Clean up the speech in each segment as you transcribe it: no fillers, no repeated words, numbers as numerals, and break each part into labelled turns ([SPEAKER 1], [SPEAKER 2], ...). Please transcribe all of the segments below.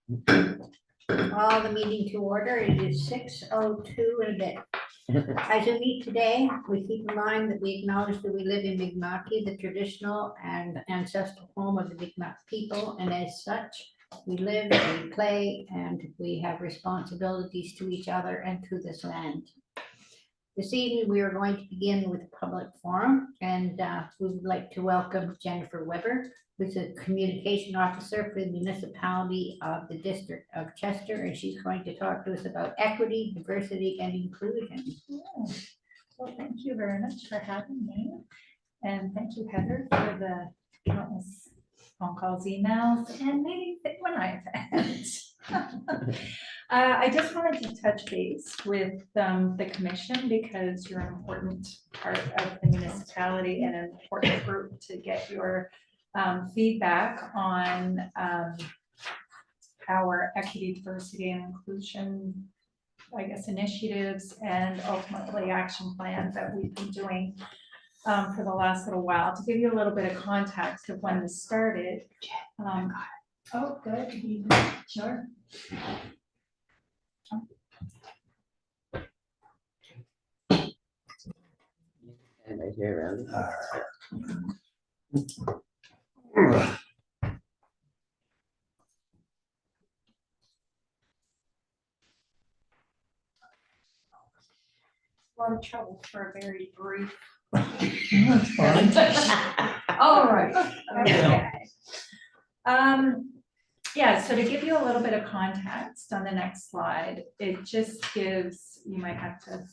[SPEAKER 1] Call the meeting to order. It is 6:02 and a bit. As we meet today, we keep in mind that we acknowledge that we live in Mi'kma'ki, the traditional and ancestral home of the Mi'kmaq people, and as such, we live, we play, and we have responsibilities to each other and to this land. This evening, we are going to begin with a public forum, and we would like to welcome Jennifer Weber, who's a communication officer for the municipality of the District of Chester, and she's going to talk to us about equity, diversity, and inclusion.
[SPEAKER 2] Yeah. Well, thank you very much for having me. And thank you, Heather, for the countless phone calls, emails, and meetings that when I've had. I just wanted to touch base with the commission because you're an important part of the municipality and an important group to get your feedback on our equity, diversity, and inclusion, I guess, initiatives and ultimately action plans that we've been doing for the last little while. To give you a little bit of context of when this started. Oh, good. Sure.
[SPEAKER 3] And I hear around.
[SPEAKER 2] A lot of trouble for a very brief.
[SPEAKER 4] That's fine.
[SPEAKER 2] All right. Okay. Yeah, so to give you a little bit of context on the next slide, it just gives, you might have to,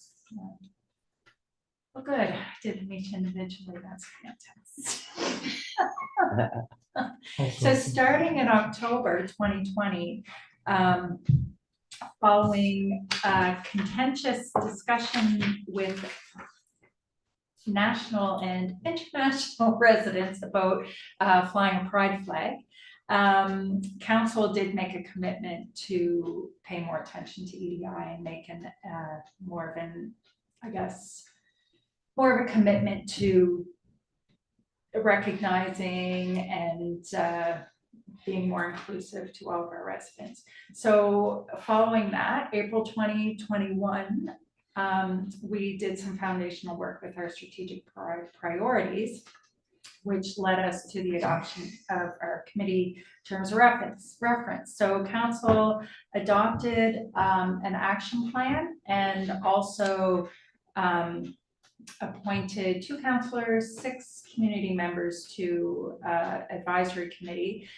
[SPEAKER 2] well, good, I didn't meet individually, that's fantastic. So starting in October 2020, following a contentious discussion with national and international residents about flying a pride flag, council did make a commitment to pay more attention to EDI and make an more of an, I guess, more of a commitment to recognizing and being more inclusive to all of our residents. So following that, April 2021, we did some foundational work with our strategic priorities, which led us to the adoption of our committee terms of reference. So council adopted an action plan and also appointed 2 councillors, 6 community members to advisory committee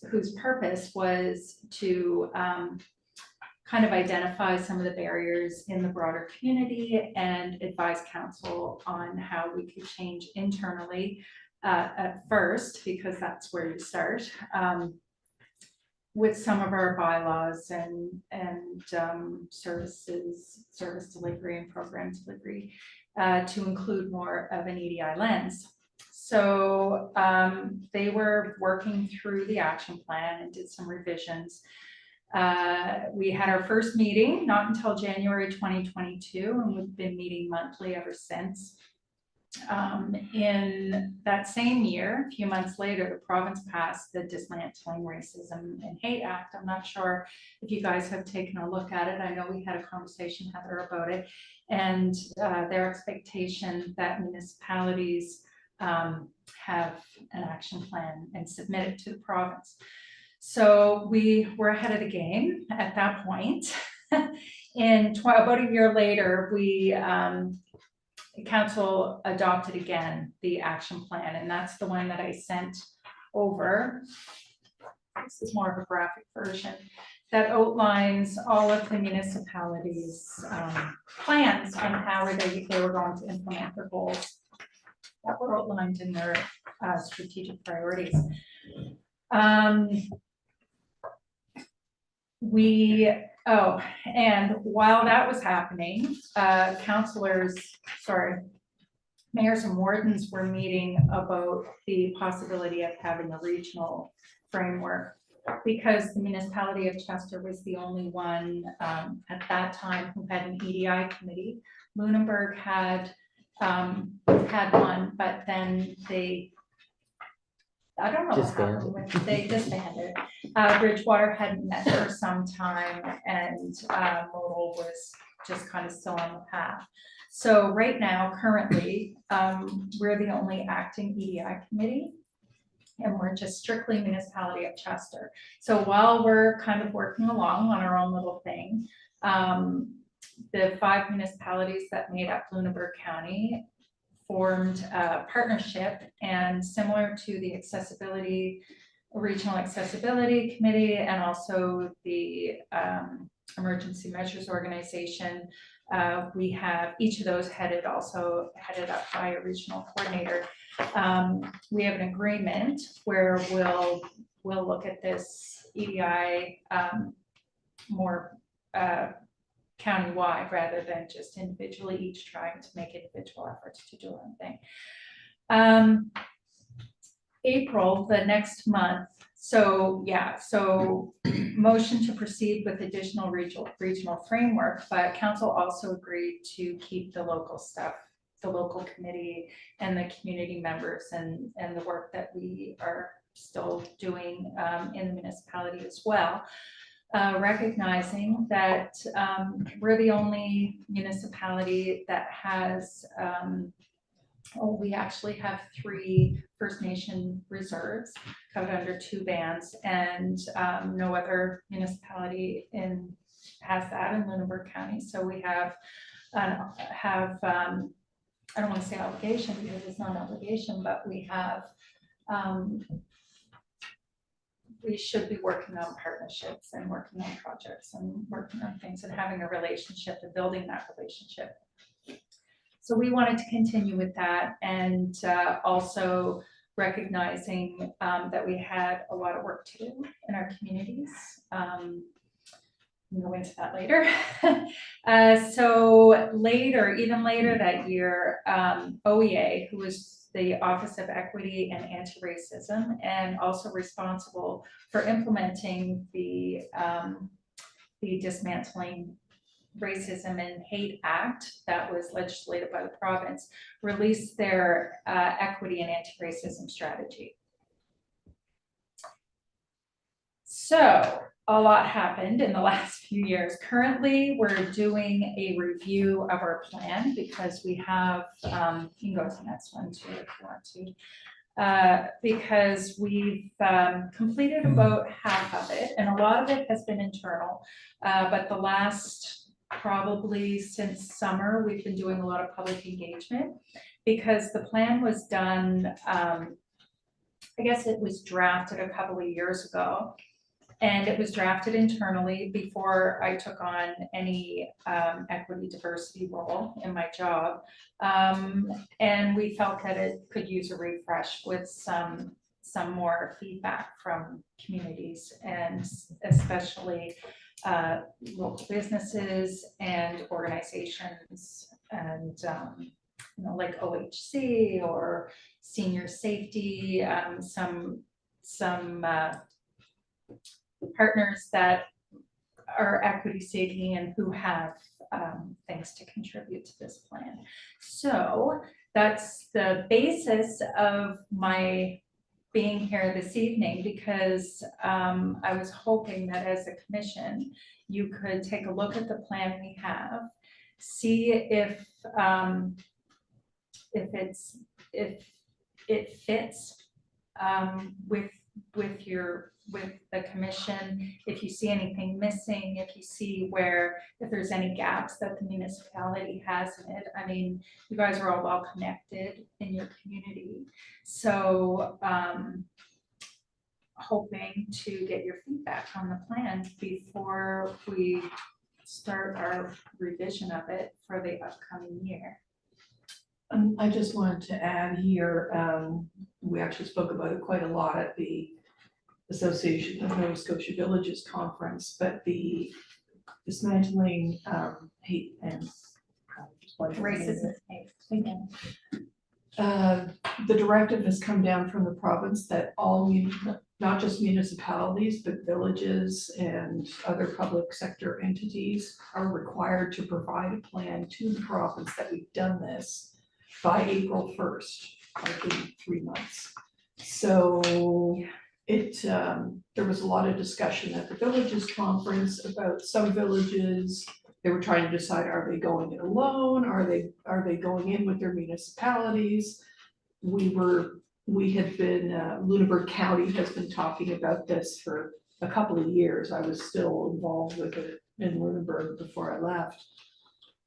[SPEAKER 2] whose purpose was to kind of identify some of the barriers in the broader community and advise council on how we could change internally at first, because that's where you start, with some of our bylaws and service delivery and program delivery to include more of an EDI lens. So they were working through the action plan and did some revisions. We had our first meeting, not until January 2022, and we've been meeting monthly ever since. In that same year, a few months later, the province passed the Dismantling Racism and Hate Act. I'm not sure if you guys have taken a look at it. I know we had a conversation, Heather, about it, and their expectation that municipalities have an action plan and submit it to the province. So we were ahead of the game at that point. About a year later, council adopted again the action plan, and that's the one that I sent over. This is more of a graphic version that outlines all of the municipalities' plans on how they were going to implement their goals that were outlined in their strategic priorities. And while that was happening, mayors and wardens were meeting about the possibility of having a regional framework, because the municipality of Chester was the only one at that time who had an EDI committee. Lunenburg had one, but then they I don't know what happened with, they disbanded. Bridgewater hadn't met for some time, and Modal was just kind of still on the path. So right now, currently, we're the only acting EDI committee, and we're just strictly municipality of Chester. So while we're kind of working along on our own little thing, the 5 municipalities that made up Lunenburg County formed a partnership, and similar to the Regional Accessibility Committee and also the Emergency Measures Organization, we have each of those headed up by a regional coordinator. We have an agreement where we'll look at this EDI more countywide rather than just individually, each trying to make individual efforts to do one thing. April, the next month. So yeah, so motion to proceed with additional regional framework, but council also agreed to keep the local stuff, the local committee and the community members and the work that we are still doing in the municipality as well. Recognizing that we're the only municipality that has, we actually have 3 First Nation reserves covered under 2 bands, and no other municipality has that in Lunenburg County. So we have I don't want to say obligation because it's not an obligation, but we have we should be working on partnerships and working on projects and working on things and having a relationship and building that relationship. So we wanted to continue with that, and also recognizing that we had a lot of work to do in our communities. We'll go into that later. So later, even later that year, OEA, who was the Office of Equity and Anti-Racism, and also responsible for implementing the Dismantling Racism and Hate Act that was legislated by the province, released their equity and anti-racism strategy. So a lot happened in the last few years. Currently, we're doing a review of our plan because we have, you can go to the next one too if you want to, because we've completed about half of it, and a lot of it has been internal, but the last, probably since summer, we've been doing a lot of public engagement because the plan was done, I guess it was drafted a couple of years ago. And it was drafted internally before I took on any equity diversity role in my job. And we felt that it could use a refresh with some more feedback from communities, and especially local businesses and organizations, and you know, like OHC or senior safety, some partners that are equity seeking and who have things to contribute to this plan. So that's the basis of my being here this evening, because I was hoping that as a commission, you could take a look at the plan we have, see if it fits with the commission, if you see anything missing, if you see if there's any gaps that the municipality has in it. I mean, you guys are all well connected in your community. So hoping to get your feedback on the plan before we start our revision of it for the upcoming year.
[SPEAKER 4] I just wanted to add here, we actually spoke about it quite a lot at the Association of Nova Scotia Villages conference, but the Dismantling Hate and
[SPEAKER 2] Racism.
[SPEAKER 4] The directive has come down from the province that all, not just municipalities, but villages and other public sector entities are required to provide a plan to the province that we've done this by April 1st, like in 3 months. So there was a lot of discussion at the villages conference about some villages. They were trying to decide, are they going it alone? Are they going in with their municipalities? We had been, Lunenburg County has been talking about this for a couple of years. I was still involved with it in Lunenburg before I left.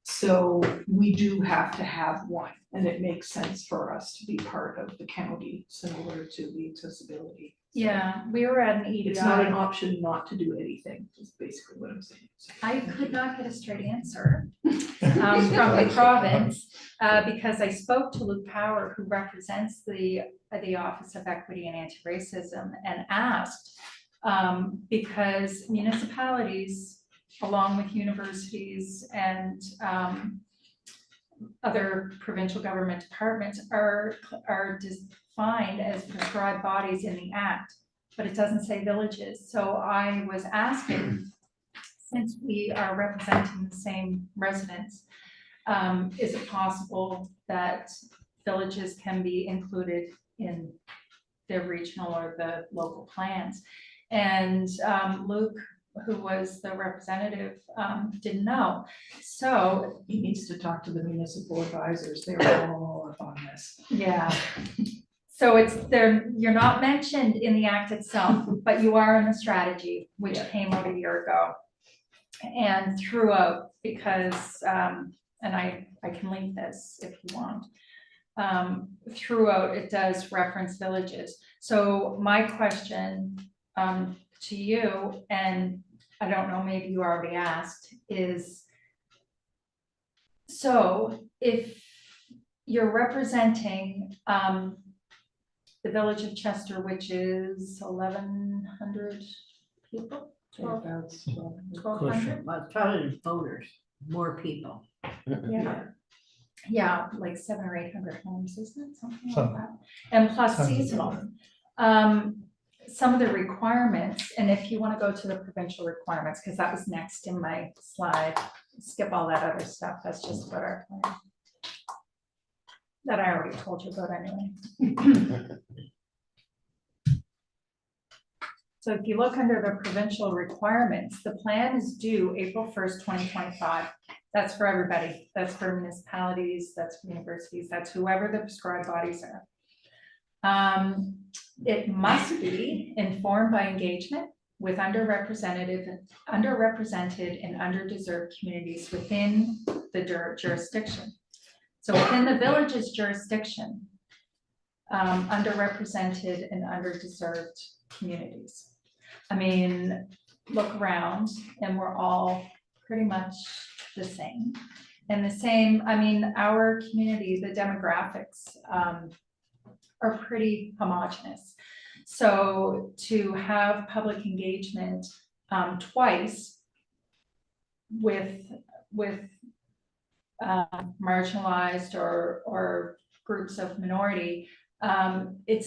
[SPEAKER 4] So we do have to have one, and it makes sense for us to be part of the county, similar to the accessibility.
[SPEAKER 2] Yeah, we were at an EDI.
[SPEAKER 4] It's not an option not to do anything, is basically what I'm saying.
[SPEAKER 2] I could not get a straight answer from the province, because I spoke to Luke Power, who represents the Office of Equity and Anti-Racism, and asked, because municipalities, along with universities and other provincial government departments, are defined as prescribed bodies in the Act, but it doesn't say villages. So I was asking, since we are representing the same residents, is it possible that villages can be included in the regional or the local plans? And Luke, who was the representative, didn't know. So
[SPEAKER 4] He needs to talk to the municipal advisors, they're all up on this.
[SPEAKER 2] yeah. So it's there, you're not mentioned in the Act itself, but you are in the strategy, which came out a year ago. And throughout, because, and I can link this if you want. Throughout, it does reference villages. So my question to you, and I don't know, maybe you already asked, is, so if you're representing the village of Chester, which is 1,100 people, 1,200,
[SPEAKER 1] Well, probably voters, more people.
[SPEAKER 2] yeah. Yeah, like 700 or 800 homes, isn't it, something like
[SPEAKER 5] Some-
[SPEAKER 2] that, and plus
[SPEAKER 5] Sounds about
[SPEAKER 2] seasonal. Some of the requirements, and if you want to go to the provincial requirements, because that was next in my slide, skip all that other stuff, that's just what our plan. That I already told you about anyway. So if you look under the provincial requirements, the plan is due April 1st, 2025. That's for everybody. That's for municipalities, that's for universities, that's whoever the prescribed bodies are. It must be informed by engagement with underrepresented and underdeserved communities within the jurisdiction. So within the village's jurisdiction, underrepresented and underdeserved communities. I mean, look around and we're all pretty much the same. And the same, I mean, our community, the demographics are pretty homogeneous. So to have public engagement twice with marginalized or groups of minority, it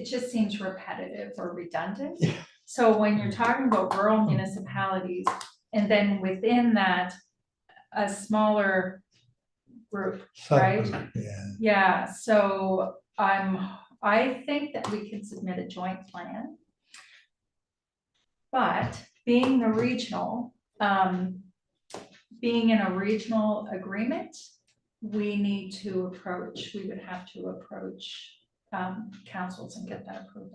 [SPEAKER 2] just seems repetitive or redundant. So when you're talking about rural municipalities, and then within that, a smaller group, right?
[SPEAKER 5] Yeah,
[SPEAKER 2] Yeah, so I think that we can submit a joint plan. But being the regional, being in a regional agreement, we would have to approach councils and get that approved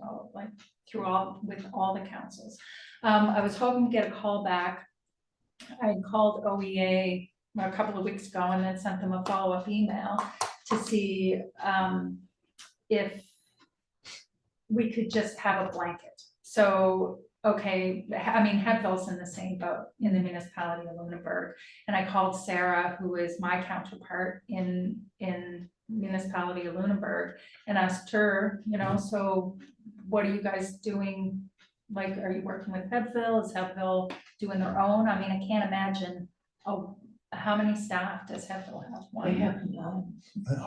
[SPEAKER 2] with all the councils. I was hoping to get a call back. I called OEA a couple of weeks ago and then sent them a follow-up email to see if we could just have a blanket. So, okay, I mean, Headville's in the same boat in the municipality of Lunenburg. And I called Sarah, who is my counterpart in municipality of Lunenburg, and asked her, so what are you guys doing? Like, are you working with Headville? Is Headville doing their own? I mean, I can't imagine, how many staff does Headville have?
[SPEAKER 4] They have none.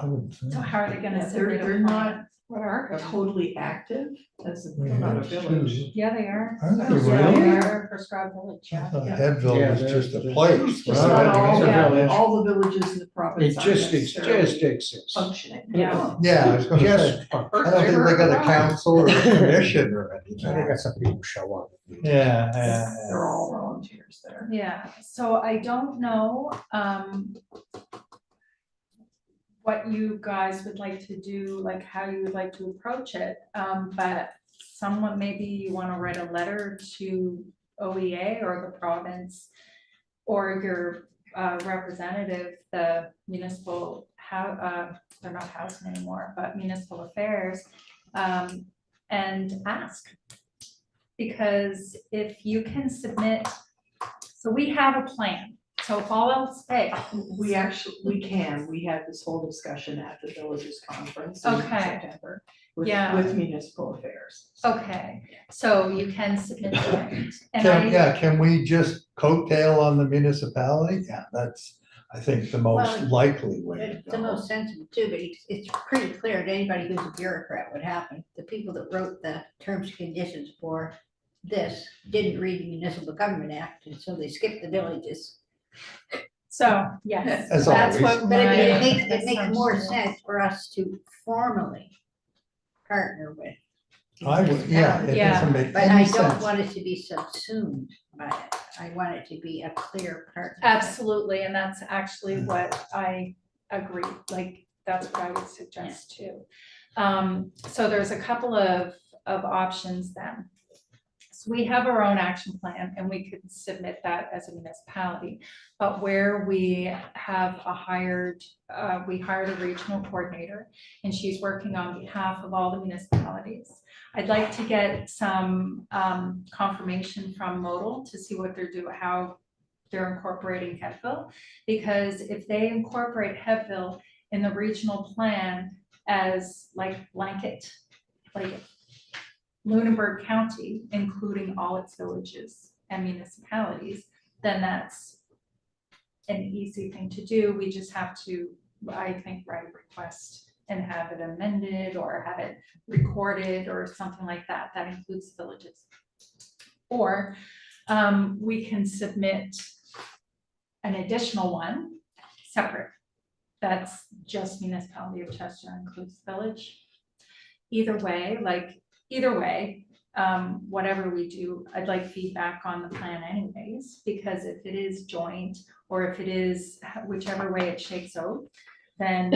[SPEAKER 5] I wouldn't say.
[SPEAKER 2] So how are they gonna
[SPEAKER 4] Yeah,
[SPEAKER 2] submit
[SPEAKER 4] they're
[SPEAKER 2] a
[SPEAKER 4] not,
[SPEAKER 2] plan? What are?
[SPEAKER 4] totally active as a,
[SPEAKER 5] We
[SPEAKER 4] not a
[SPEAKER 5] have
[SPEAKER 4] village.
[SPEAKER 5] two.
[SPEAKER 2] Yeah, they are.
[SPEAKER 5] Are they
[SPEAKER 2] Yeah,
[SPEAKER 5] really?
[SPEAKER 2] they are prescribed village,
[SPEAKER 5] I
[SPEAKER 2] yeah.
[SPEAKER 5] thought
[SPEAKER 4] Yeah.
[SPEAKER 5] Headville
[SPEAKER 6] Yeah,
[SPEAKER 5] was
[SPEAKER 6] they're-
[SPEAKER 5] just a
[SPEAKER 6] they're-
[SPEAKER 5] place.
[SPEAKER 4] Just
[SPEAKER 5] Well,
[SPEAKER 4] not
[SPEAKER 5] I think it's a
[SPEAKER 2] all-
[SPEAKER 5] village.
[SPEAKER 4] all the villages in the
[SPEAKER 6] It
[SPEAKER 4] province aren't
[SPEAKER 6] just
[SPEAKER 4] necessarily
[SPEAKER 6] exists.
[SPEAKER 4] functioning.
[SPEAKER 2] Yeah.
[SPEAKER 5] Yeah, I was gonna say,
[SPEAKER 6] Just.
[SPEAKER 5] I don't think they got a council or a commission or anything.
[SPEAKER 6] I think that's some people show up.
[SPEAKER 5] Yeah.
[SPEAKER 4] They're all volunteers there.
[SPEAKER 2] Yeah, so I don't know, what you guys would like to do, like how you would like to approach it. But someone, maybe you want to write a letter to OEA or the province or your representative, the municipal, they're not housing anymore, but municipal affairs, and ask. Because if you can submit, so we have a plan, so if all else fails.
[SPEAKER 4] We had this whole discussion at the villages conference in
[SPEAKER 2] Okay.
[SPEAKER 4] September with,
[SPEAKER 2] Yeah.
[SPEAKER 4] with municipal affairs.
[SPEAKER 2] Okay, so you can submit that. And
[SPEAKER 5] Can we just coattail on the municipality? Yeah, that's, I think, the most
[SPEAKER 1] Well,
[SPEAKER 5] likely way
[SPEAKER 1] It's
[SPEAKER 5] to
[SPEAKER 1] the
[SPEAKER 5] go.
[SPEAKER 1] most sensible too, but it's pretty clear to anybody who's a bureaucrat what happened. The people that wrote the terms and conditions for this didn't read the Municipal Government Act, and so they skipped the villages.
[SPEAKER 2] so, yes,
[SPEAKER 5] As
[SPEAKER 2] that's
[SPEAKER 5] always.
[SPEAKER 2] what
[SPEAKER 1] But
[SPEAKER 2] my.
[SPEAKER 1] it makes more
[SPEAKER 2] assumption is.
[SPEAKER 1] sense for us to formally partner with. the
[SPEAKER 5] I would, yeah, it
[SPEAKER 2] Yeah.
[SPEAKER 5] doesn't make
[SPEAKER 1] But I
[SPEAKER 5] any
[SPEAKER 1] don't
[SPEAKER 5] sense.
[SPEAKER 1] want it to be subsumed by it. I want it to be a clear partnership.
[SPEAKER 2] Absolutely, and that's actually what I agree, like, that's what I would suggest too. So there's a couple of options then. So we have our own action plan and we could submit that as a municipality. But where we have we hired a regional coordinator and she's working on behalf of all the municipalities. I'd like to get some confirmation from Modal to see what they're doing, how they're incorporating Headville. Because if they incorporate Headville in the regional plan as like blanket, like Lunenburg County, including all its villages and municipalities, then that's an easy thing to do. We just have to, I think, write a request and have it amended or have it recorded or something like that. That includes villages. Or we can submit an additional one separate. That's just municipality of Chester includes village. Either way, whatever we do, I'd like feedback on the plan anyways, because if it is joint or if it is whichever way it shakes out, then,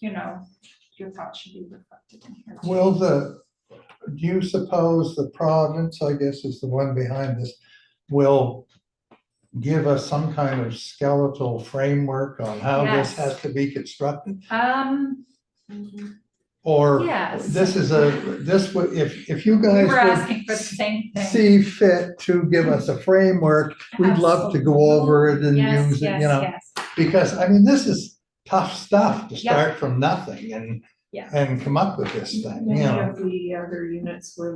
[SPEAKER 2] your thoughts should be reflected in here. too.
[SPEAKER 5] Do you suppose the province, I guess is the one behind this, will give us some kind of skeletal framework on how this
[SPEAKER 2] Yes.
[SPEAKER 5] has to be constructed?
[SPEAKER 2] Mm-hmm.
[SPEAKER 5] Or
[SPEAKER 2] Yes.
[SPEAKER 5] this would, if you
[SPEAKER 2] We
[SPEAKER 5] guys
[SPEAKER 2] were asking
[SPEAKER 5] would
[SPEAKER 2] for the same thing.
[SPEAKER 5] see fit to give us a framework, we'd love to go over it and
[SPEAKER 2] Yes,
[SPEAKER 5] use it,
[SPEAKER 2] yes.
[SPEAKER 5] because I mean, this is tough stuff to
[SPEAKER 2] Yep.
[SPEAKER 5] start from nothing
[SPEAKER 2] Yeah.
[SPEAKER 5] and come up with this thing,
[SPEAKER 4] Many of the other units we're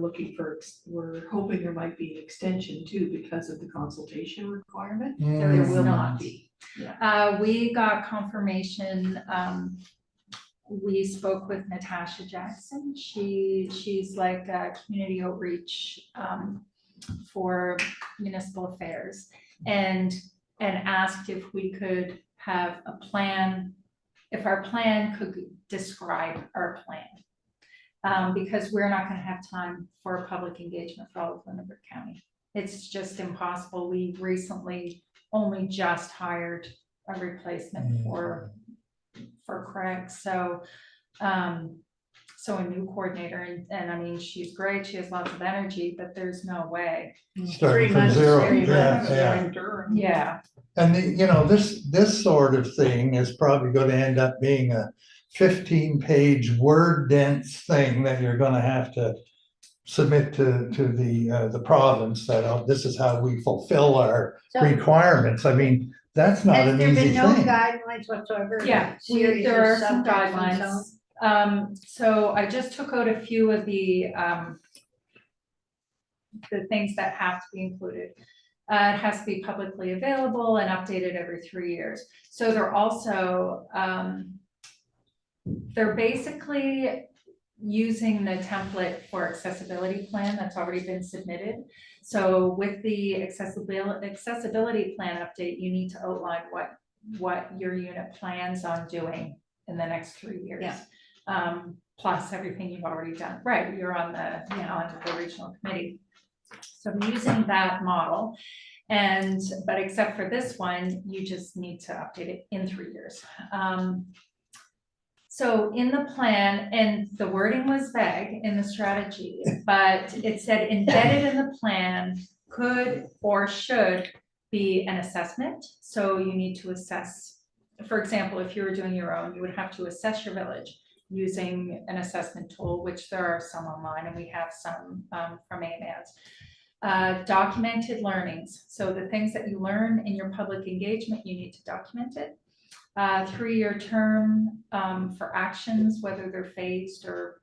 [SPEAKER 4] hoping there might be an extension too because of the consultation requirement. There
[SPEAKER 5] Mm.
[SPEAKER 4] will not be.
[SPEAKER 2] We got confirmation, we spoke with Natasha Jackson. She's like a community outreach, for municipal affairs. And asked if we could have a plan, if our plan could describe our plan. Because we're not gonna have time for a public engagement for all of Lunenburg County. It's just impossible. We recently only just hired a replacement for Craig, so a new coordinator, and I mean, she's great, she has lots of energy, but there's no way.
[SPEAKER 5] Starting from zero,
[SPEAKER 1] Three months,
[SPEAKER 2] Yeah,
[SPEAKER 5] And this sort of thing is probably gonna end up being a 15-page word dense thing that you're gonna have to submit to the province that, oh, this is how we fulfill our
[SPEAKER 1] So
[SPEAKER 5] requirements. I mean, that's not
[SPEAKER 1] has
[SPEAKER 5] an
[SPEAKER 1] there
[SPEAKER 5] easy
[SPEAKER 1] been no
[SPEAKER 5] thing.
[SPEAKER 1] guidelines whatsoever?
[SPEAKER 2] yeah,
[SPEAKER 1] Series
[SPEAKER 2] there
[SPEAKER 1] of
[SPEAKER 2] are some
[SPEAKER 1] subjects and so on?
[SPEAKER 2] guidelines. So I just took out a few of the things that have to be included. It has to be publicly available and updated every 3 years. So they're also, They're basically using the template for accessibility plan that's already been submitted. So with the accessibility plan update, you need to outline what your unit plans on doing in the next 3 years.
[SPEAKER 1] Yeah.
[SPEAKER 2] Plus everything you've already done. Right, you're on the regional committee. So I'm using that model. But except for this one, you just need to update it in 3 years. So in the plan, and the wording was vague in the strategy, but it said embedded in the plan could or should be an assessment. So you need to assess, for example, if you were doing your own, you would have to assess your village using an assessment tool, which there are some online, and we have some from AMANS. Documented learnings. So the things that you learn in your public engagement, you need to document it. 3-year term for actions, whether they're phased or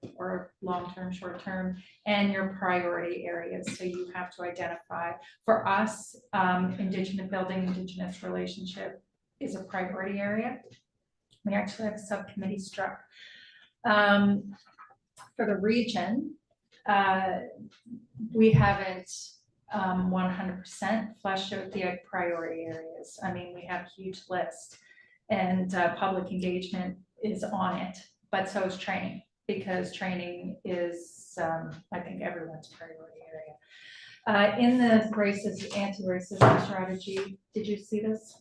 [SPEAKER 2] long-term, short-term, and your priority areas. So you have to identify, for us, Indigenous building, Indigenous relationship is a priority area. We actually have a subcommittee struck. For the region, we haven't 100% fleshed out the priority areas. I mean, we have a huge list, and public engagement is on it, but so is training, because training is, I think, everyone's priority area. In the anti-racism strategy, did you see this?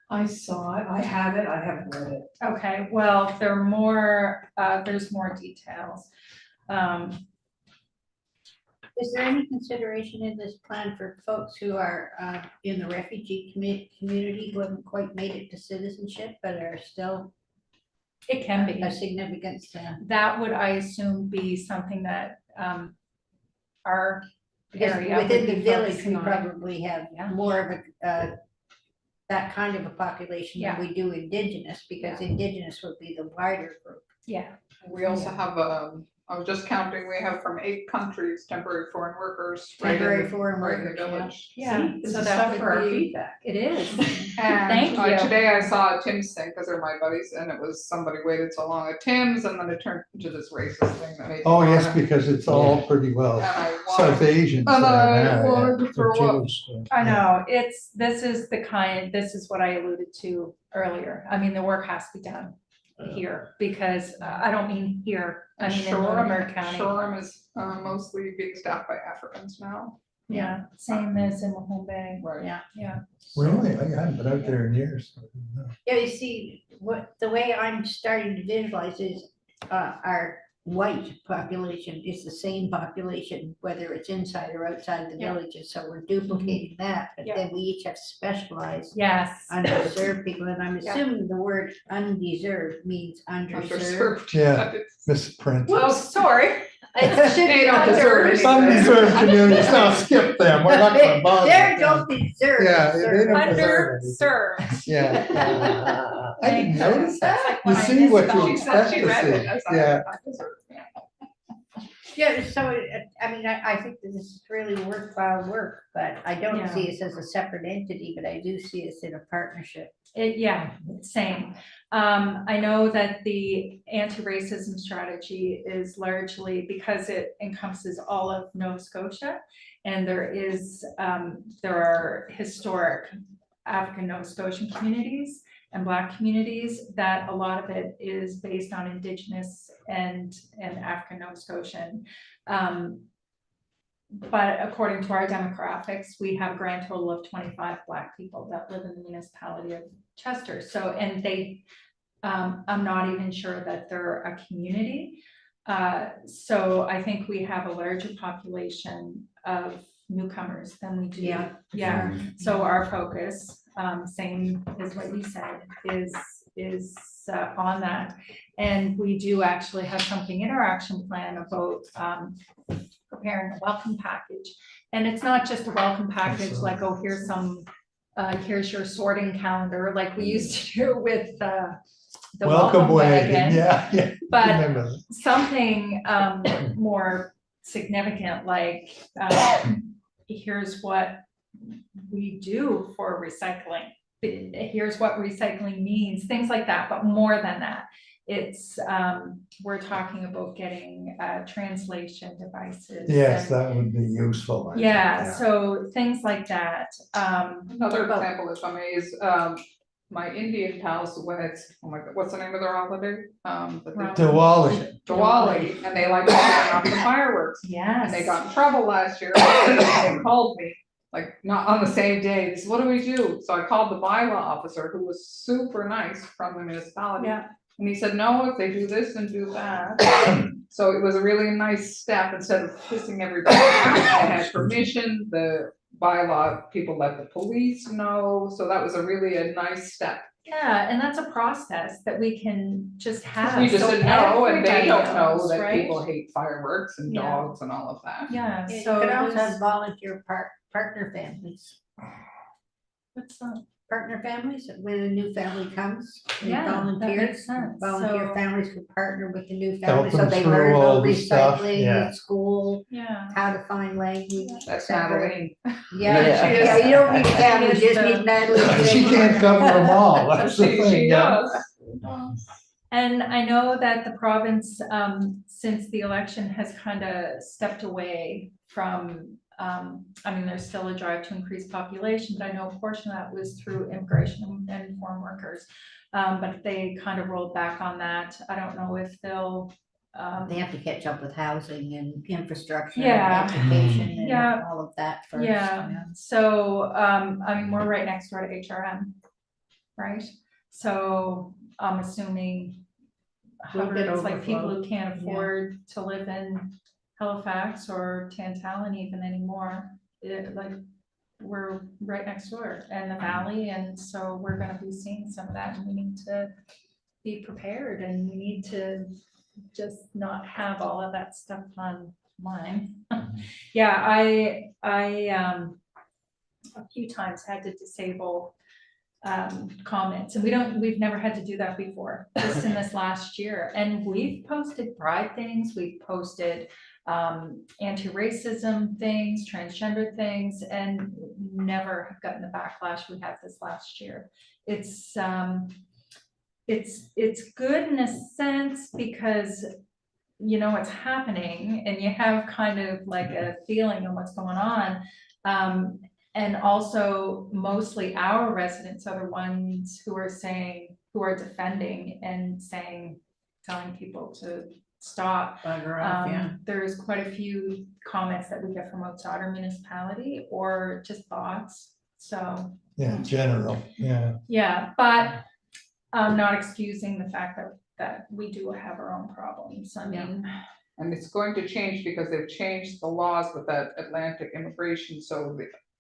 [SPEAKER 4] I saw it, I have it, I haven't read it.
[SPEAKER 2] Okay, well, there's more details.
[SPEAKER 1] Is there any consideration in this plan for folks who are in the refugee community who haven't quite made it to citizenship, but are still
[SPEAKER 2] It can be.
[SPEAKER 1] a significant
[SPEAKER 2] That would, I assume, be something that our
[SPEAKER 1] because
[SPEAKER 2] area
[SPEAKER 1] within
[SPEAKER 2] would
[SPEAKER 1] the
[SPEAKER 2] be
[SPEAKER 1] village,
[SPEAKER 2] focusing
[SPEAKER 1] we
[SPEAKER 2] on.
[SPEAKER 1] probably have
[SPEAKER 2] Yeah.
[SPEAKER 1] more of a that kind of a population than
[SPEAKER 2] Yeah.
[SPEAKER 1] we do Indigenous, because Indigenous would be the wider group.
[SPEAKER 2] Yeah,
[SPEAKER 6] We also have, I was just counting, we have from 8 countries, temporary foreign workers. right in
[SPEAKER 1] Temporary
[SPEAKER 6] the-
[SPEAKER 1] foreign
[SPEAKER 6] right in the
[SPEAKER 1] workers, yeah.
[SPEAKER 6] village.
[SPEAKER 2] yeah.
[SPEAKER 4] This
[SPEAKER 2] So
[SPEAKER 4] is
[SPEAKER 2] that
[SPEAKER 4] stuff for our
[SPEAKER 2] would be,
[SPEAKER 4] feedback.
[SPEAKER 2] it is.
[SPEAKER 6] And
[SPEAKER 2] Thank you.
[SPEAKER 6] today I saw a Tim's thing, because they're my buddies, and it was somebody waited so long at Tim's, and then it turned into this racist thing that made me
[SPEAKER 5] Oh, yes,
[SPEAKER 6] wanna-
[SPEAKER 5] because it's all pretty well
[SPEAKER 6] And I
[SPEAKER 5] South
[SPEAKER 6] wanted,
[SPEAKER 5] Asians there
[SPEAKER 6] and I
[SPEAKER 5] now, yeah.
[SPEAKER 6] wanted to throw up.
[SPEAKER 2] I know, this is what I alluded to earlier. I mean, the work has to be done here, because I don't mean here, I mean in Lunenburg County.
[SPEAKER 6] Shoreham is mostly being staffed by Africans now.
[SPEAKER 2] Yeah, same as in Mahone Bay.
[SPEAKER 6] Right.
[SPEAKER 1] Yeah.
[SPEAKER 2] Yeah.
[SPEAKER 5] Really? I haven't been out there in years.
[SPEAKER 1] Yeah, you see, the way I'm starting to visualize is our white population is the same population, whether it's inside or outside the
[SPEAKER 2] Yeah.
[SPEAKER 1] villages, so we're duplicating that, but
[SPEAKER 2] Yeah.
[SPEAKER 1] then we each have specialized
[SPEAKER 2] Yes.
[SPEAKER 1] undeserved people, and I'm
[SPEAKER 2] Yeah.
[SPEAKER 1] assuming the word undeserved means underserved.
[SPEAKER 6] Underserved.
[SPEAKER 5] Yeah. Misprint.
[SPEAKER 2] Oh, sorry. It should
[SPEAKER 6] They
[SPEAKER 2] be
[SPEAKER 6] don't deserve it.
[SPEAKER 5] Undeserved communities, no, skip them, we're not gonna bother.
[SPEAKER 1] They
[SPEAKER 5] with them.
[SPEAKER 1] don't deserve.
[SPEAKER 5] Yeah, they
[SPEAKER 1] deserve.
[SPEAKER 5] don't deserve
[SPEAKER 2] Underserved.
[SPEAKER 5] Yeah. I didn't
[SPEAKER 2] Thank
[SPEAKER 5] notice that.
[SPEAKER 2] That's like
[SPEAKER 5] You
[SPEAKER 2] when I
[SPEAKER 5] see what
[SPEAKER 2] misspelled
[SPEAKER 5] you
[SPEAKER 6] She said she
[SPEAKER 5] expect
[SPEAKER 6] read
[SPEAKER 5] to
[SPEAKER 6] it
[SPEAKER 5] see.
[SPEAKER 6] as
[SPEAKER 5] Yeah.
[SPEAKER 6] I deserve.
[SPEAKER 1] Yeah, so, I mean, I think that this is really worthwhile work, but I don't
[SPEAKER 2] Yeah.
[SPEAKER 1] see us as a separate entity, but I do see us in a partnership.
[SPEAKER 2] Yeah, same. I know that the anti-racism strategy is largely because it encompasses all of Nova Scotia. And there are historic African Nova Scotian communities and Black communities that a lot of it is based on Indigenous and African Nova Scotian. But according to our demographics, we have a grand total of 25 Black people that live in the municipality of Chester. So, and I'm not even sure that they're a community. So I think we have a larger population of newcomers than we do.
[SPEAKER 1] Yeah.
[SPEAKER 2] Yeah. So our focus, same as what you said, is on that. And we do actually have something in our action plan about preparing a welcome package. And it's not just a welcome package like, oh, here's your sorting calendar, like we used to do with the
[SPEAKER 5] Welcome wagon, yeah.
[SPEAKER 2] But
[SPEAKER 5] Remember that.
[SPEAKER 2] something more significant, like here's what we do for recycling. Here's what recycling means, things like that, but more than that. It's, we're talking about getting translation devices.
[SPEAKER 5] Yes,
[SPEAKER 2] and-
[SPEAKER 5] that would be useful. I think,
[SPEAKER 2] Yeah, so things like that.
[SPEAKER 6] Another example, if I may, is, my Indian pals, when it's, oh my God, what's the name of their holiday? That they-
[SPEAKER 5] Diwali,
[SPEAKER 6] Diwali, and they like to turn off the fireworks.
[SPEAKER 2] Yes.
[SPEAKER 6] And they got in trouble last year, they called me, like, not on the same day, they said, what do we do? So I called the bylaw officer, who was super nice from the municipality.
[SPEAKER 2] Yeah.
[SPEAKER 6] And he said, no, if they do this and do that. So it was a really nice step, instead of pissing everybody off, I had permission, the bylaw people let the police know, so that was really a nice step.
[SPEAKER 2] Yeah, and that's a process that we can just have.
[SPEAKER 6] We just
[SPEAKER 2] so
[SPEAKER 6] didn't know, and they
[SPEAKER 2] everybody
[SPEAKER 6] don't know
[SPEAKER 2] knows,
[SPEAKER 6] that
[SPEAKER 2] right?
[SPEAKER 6] people hate fireworks and
[SPEAKER 2] Yeah.
[SPEAKER 6] dogs and all of that.
[SPEAKER 2] Yeah,
[SPEAKER 1] You
[SPEAKER 2] so
[SPEAKER 1] could also
[SPEAKER 2] there's-
[SPEAKER 1] have volunteer partner families.
[SPEAKER 2] what's that?
[SPEAKER 1] Partner families, when a new family comes, they
[SPEAKER 2] Yeah, that
[SPEAKER 1] volunteer.
[SPEAKER 2] makes sense.
[SPEAKER 1] Volunteer
[SPEAKER 2] So-
[SPEAKER 1] families could partner with the new
[SPEAKER 5] Help
[SPEAKER 1] family, so
[SPEAKER 5] them
[SPEAKER 1] they
[SPEAKER 5] through
[SPEAKER 1] learn
[SPEAKER 5] all
[SPEAKER 1] about
[SPEAKER 5] the stuff,
[SPEAKER 1] recycling,
[SPEAKER 5] yeah.
[SPEAKER 1] at school,
[SPEAKER 2] Yeah.
[SPEAKER 1] how to find language.
[SPEAKER 6] That's
[SPEAKER 1] separate.
[SPEAKER 6] Natalie.
[SPEAKER 1] Yeah,
[SPEAKER 3] Yeah.
[SPEAKER 1] yeah, you don't need family,
[SPEAKER 2] She is
[SPEAKER 1] just
[SPEAKER 2] the-
[SPEAKER 1] need Natalie.
[SPEAKER 5] she can't cover them all, that's the
[SPEAKER 6] She
[SPEAKER 5] thing, yeah.
[SPEAKER 6] does.
[SPEAKER 2] And I know that the province, since the election, has kind of stepped away from, I mean, there's still a drive to increase population, but I know a portion of that was through immigration and foreign workers. But they kind of rolled back on that. I don't know if they'll,
[SPEAKER 1] They have to catch up with housing and infrastructure
[SPEAKER 2] Yeah.
[SPEAKER 1] and education and
[SPEAKER 2] Yeah.
[SPEAKER 1] all of that first.
[SPEAKER 2] yeah, so, I mean, we're right next door to HRM, right? So I'm assuming
[SPEAKER 1] We'll get
[SPEAKER 2] it's like people who
[SPEAKER 1] overflow,
[SPEAKER 2] can't
[SPEAKER 1] yeah.
[SPEAKER 2] afford to live in Halifax or Tantallon even anymore. Like, we're right next door and the valley, and so we're gonna be seeing some of that, and we need to be prepared, and we need to just not have all of that stuff online. Yeah, I, a few times had to disable comments, and we've never had to do that before, just in this last year. And we've posted pride things, we've posted anti-racism things, transgender things, and never have gotten the backlash we had this last year. It's good in a sense because you know what's happening and you have kind of like a feeling of what's going on. And also mostly our residents are the ones who are saying, who are defending and saying, telling people to stop.
[SPEAKER 1] Bugger off, yeah.
[SPEAKER 2] There's quite a few comments that we get from outside our municipality or just thoughts, so.
[SPEAKER 5] Yeah, general, yeah.
[SPEAKER 2] Yeah, but I'm not excusing the fact that we do have our own problems, I
[SPEAKER 1] Yeah.
[SPEAKER 2] mean.
[SPEAKER 6] And it's going to change because they've changed the laws with that Atlantic immigration, so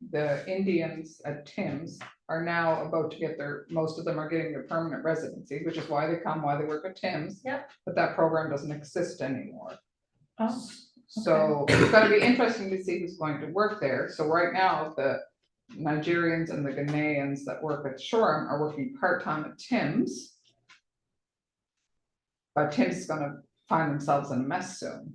[SPEAKER 6] the Indians at Tim's are now about to get most of them are getting their permanent residency, which is why they come, why they work at Tim's.
[SPEAKER 2] Yep.
[SPEAKER 6] But that program doesn't exist anymore.
[SPEAKER 2] Oh,
[SPEAKER 6] So it's gonna be interesting to see who's going to work there. So right now, the Nigerians and the Ghanaians that work at Shoreham are working part-time at Tim's. But Tim's is gonna find themselves in a mess soon,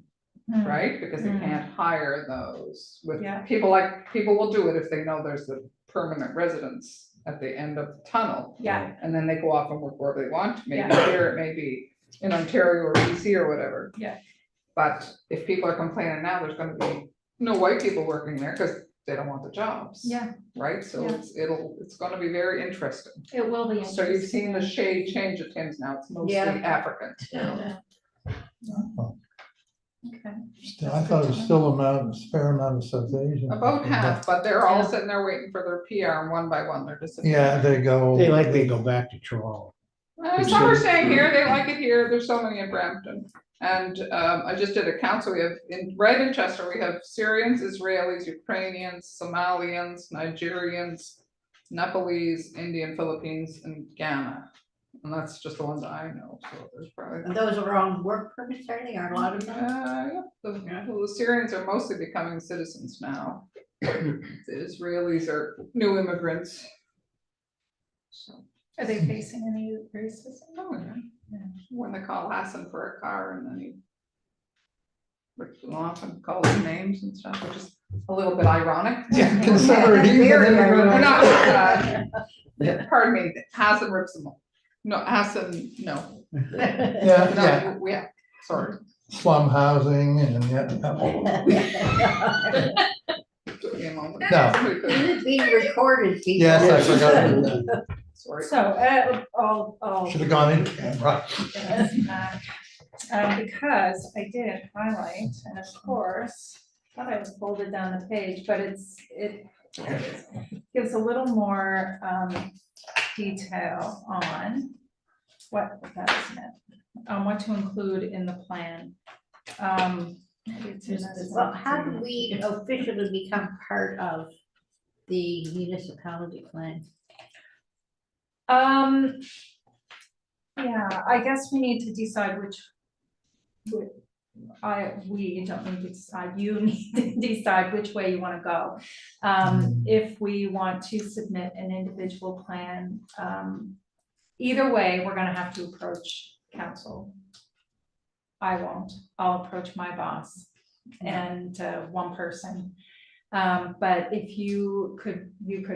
[SPEAKER 6] right? Because they
[SPEAKER 2] Mm.
[SPEAKER 6] can't hire those with
[SPEAKER 2] Yeah.
[SPEAKER 6] people will do it if they know there's the permanent residence at the end of the tunnel.
[SPEAKER 2] Yeah,
[SPEAKER 6] And then they go off and work wherever they want, maybe
[SPEAKER 2] Yeah.
[SPEAKER 6] here, it may be in Ontario or BC or whatever.
[SPEAKER 2] Yeah.
[SPEAKER 6] But if people are complaining now, there's gonna be no white people working there, cause they don't want the jobs.
[SPEAKER 2] yeah,
[SPEAKER 6] Right, so
[SPEAKER 2] Yeah.
[SPEAKER 6] it's gonna be very interesting.
[SPEAKER 2] it will be.
[SPEAKER 6] So you've seen the
[SPEAKER 2] interesting.
[SPEAKER 6] shade change at Tim's now, it's mostly
[SPEAKER 1] Yeah.
[SPEAKER 6] African.
[SPEAKER 2] Yeah.
[SPEAKER 5] Oh,
[SPEAKER 2] Okay,
[SPEAKER 5] still- I thought it was still a fair amount of South Asian.
[SPEAKER 6] About
[SPEAKER 5] people,
[SPEAKER 6] half, but they're all
[SPEAKER 2] Yeah.
[SPEAKER 6] sitting there waiting for their PR, and one by one, they're
[SPEAKER 5] but-
[SPEAKER 6] disappearing.
[SPEAKER 5] Yeah, they go.
[SPEAKER 7] They like to go back to Toronto.
[SPEAKER 6] Some are staying here, they like it here, there's so many in Brampton. And I just did a count, so we have, right in Chester, we have Syrians, Israelis, Ukrainians, Somalians, Nigerians, Nepalese, Indian, Philippines, and Ghana. And that's just the ones I know, so there's probably.
[SPEAKER 1] And those are on work permits, are they, are a lot of them?
[SPEAKER 6] Yeah, the Syrians are mostly becoming citizens now. The Israelis are new immigrants. So,
[SPEAKER 2] are they facing any racism?
[SPEAKER 6] oh, yeah.
[SPEAKER 2] Yeah.
[SPEAKER 6] When they call Hassan for a car and then he rips them off and calls them names and stuff, which is a little bit ironic.
[SPEAKER 5] Yeah, consider
[SPEAKER 1] Yeah,
[SPEAKER 5] he's an
[SPEAKER 1] very
[SPEAKER 5] immigrant.
[SPEAKER 6] Or not, pardon me, Hassan rips them No, Hassan, no.
[SPEAKER 5] Yeah, yeah,
[SPEAKER 6] No, yeah, sorry.
[SPEAKER 5] slum housing and, yeah.
[SPEAKER 6] Took me a moment.
[SPEAKER 5] No.
[SPEAKER 6] Somebody could-
[SPEAKER 1] This is being recorded, people.
[SPEAKER 5] Yes, I forgot to do that.
[SPEAKER 6] Sorry.
[SPEAKER 2] So, I'll.
[SPEAKER 5] Should have gone in camera.
[SPEAKER 2] Yes, because I did highlight, and of course, thought I was folded down the page, but it gives a little more detail on what to include in the plan. Maybe it's in this
[SPEAKER 1] Well,
[SPEAKER 2] one.
[SPEAKER 1] how do we officially become part of the municipality plan?
[SPEAKER 2] Yeah, I guess we need to decide we don't need to decide, you need to decide which way you wanna go. If we want to submit an individual plan, either way, we're gonna have to approach council. I won't, I'll approach my boss and, one person. But if you could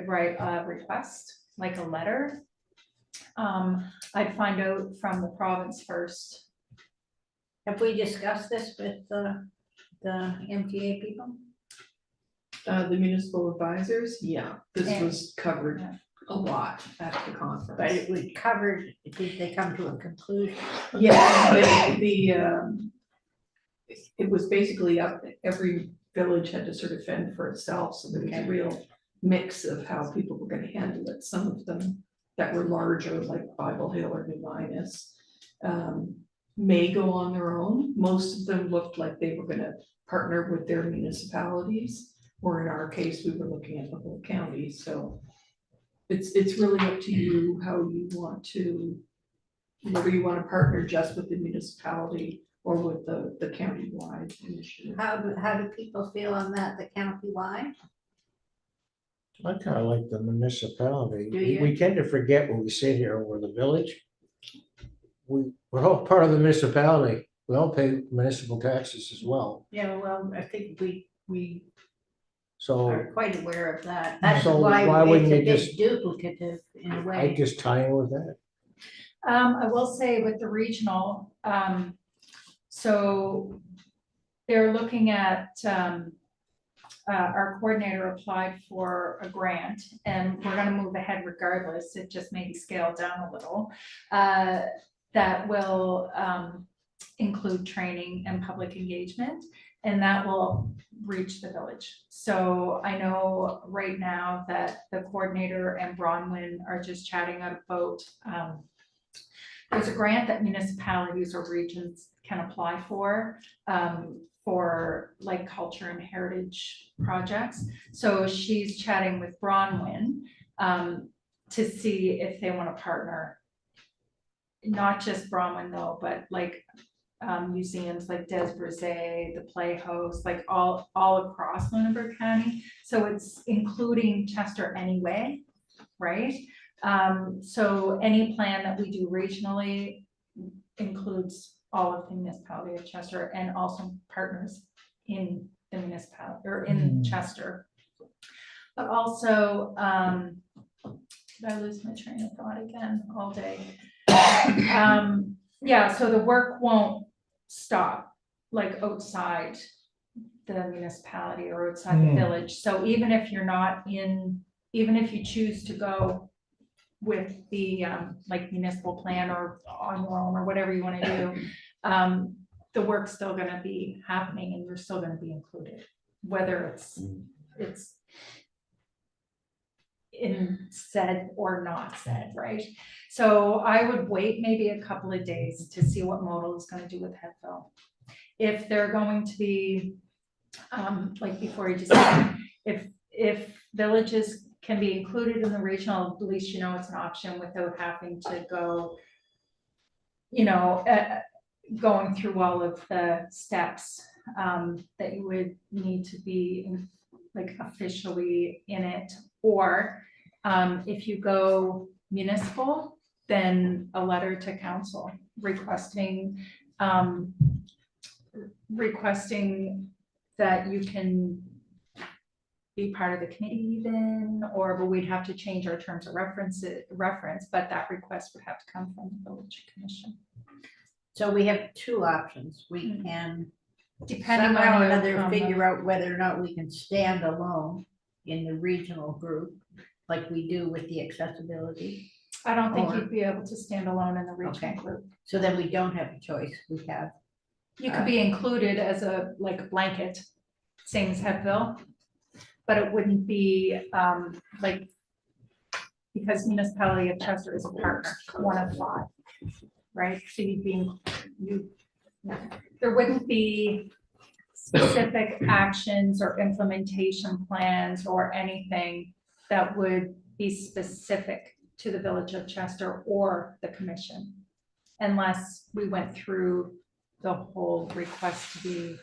[SPEAKER 2] write a request, like a letter. I'd find out from the province first.
[SPEAKER 1] Have we discussed this with the MTA people?
[SPEAKER 4] The municipal advisors, yeah, this
[SPEAKER 2] And-
[SPEAKER 4] was covered
[SPEAKER 2] yeah.
[SPEAKER 4] a lot at the
[SPEAKER 1] But
[SPEAKER 4] conference.
[SPEAKER 1] it was covered, did they come to a conclusion?
[SPEAKER 4] Yeah, it was basically up, every village had to sort of fend for itself, so there was a
[SPEAKER 1] Okay.
[SPEAKER 4] real mix of how people were gonna handle it. Some of them that were larger, like Bible Hill or New Minas, may go on their own. Most of them looked like they were gonna partner with their municipalities, or in our case, we were looking at the whole county, so it's really up to you how you want to, whether you wanna partner just with the municipality or with the county-wide initiative.
[SPEAKER 1] How do people feel on that, the county-wide?
[SPEAKER 7] I kind of like the municipality.
[SPEAKER 1] Do
[SPEAKER 7] We-
[SPEAKER 1] you?
[SPEAKER 7] We tend to forget when we sit here, we're the village. We're all part of the municipality. We all pay municipal taxes as well.
[SPEAKER 1] Yeah, well, I think we
[SPEAKER 7] So
[SPEAKER 1] are quite aware of that. That's
[SPEAKER 7] So
[SPEAKER 1] why
[SPEAKER 7] why
[SPEAKER 1] it's
[SPEAKER 7] wouldn't
[SPEAKER 1] a
[SPEAKER 7] you
[SPEAKER 1] bit
[SPEAKER 7] just-
[SPEAKER 1] duplicative in a
[SPEAKER 7] I
[SPEAKER 1] way.
[SPEAKER 7] just tie in with that.
[SPEAKER 2] I will say with the regional, so they're looking at, our coordinator applied for a grant, and we're gonna move ahead regardless, it just maybe scaled down a little. That will, include training and public engagement, and that will reach the village. So I know right now that the coordinator and Bronwyn are just chatting about, there's a grant that municipalities or regions can apply for like culture and heritage projects. So she's chatting with Bronwyn, to see if they want to partner. Not just Bronwyn though, but like, museums like Des Brisay, the Playhouse, like all across Lunenburg County. So it's including Chester anyway, right? So any plan that we do regionally includes all of the municipality of Chester and also partners in the municipality or in Chester. But also, did I lose my train of thought again all day? Yeah, so the work won't stop like outside the municipality or outside the village. So even if you're not in, even if you choose to go with the like municipal plan or on your own or whatever you want to do, the work's still gonna be happening and you're still gonna be included, whether it's in said or not said, right? So I would wait maybe a couple of days to see what Modal is gonna do with Headville. If they're going to be, like before you just, if villages can be included in the regional, at least you know it's an option without having to go, you know, going through all of the steps that you would need to be like officially in it. Or if you go municipal, then a letter to council requesting that you can be part of the committee even, but we'd have to change our terms of reference, but that request would have to come from the village commission.
[SPEAKER 1] So we have two options. We
[SPEAKER 2] Hmm.
[SPEAKER 1] can
[SPEAKER 2] Depending
[SPEAKER 1] somehow
[SPEAKER 2] on
[SPEAKER 1] or
[SPEAKER 2] the
[SPEAKER 1] another
[SPEAKER 2] outcome
[SPEAKER 1] figure
[SPEAKER 2] of-
[SPEAKER 1] out whether or not we can stand alone in the regional group, like we do with the accessibility.
[SPEAKER 2] I don't think
[SPEAKER 1] or-
[SPEAKER 2] you'd be able to stand alone in the regional
[SPEAKER 1] Okay.
[SPEAKER 2] group.
[SPEAKER 1] So then we don't have a choice. We have,
[SPEAKER 2] You could be included as a blanket, same as Hepville, but it wouldn't be like, because municipality of Chester is a partner, one of 5, right? So you'd be, there wouldn't be specific actions or implementation plans or anything that would be specific to the village of Chester or the commission, unless we went through the whole request to be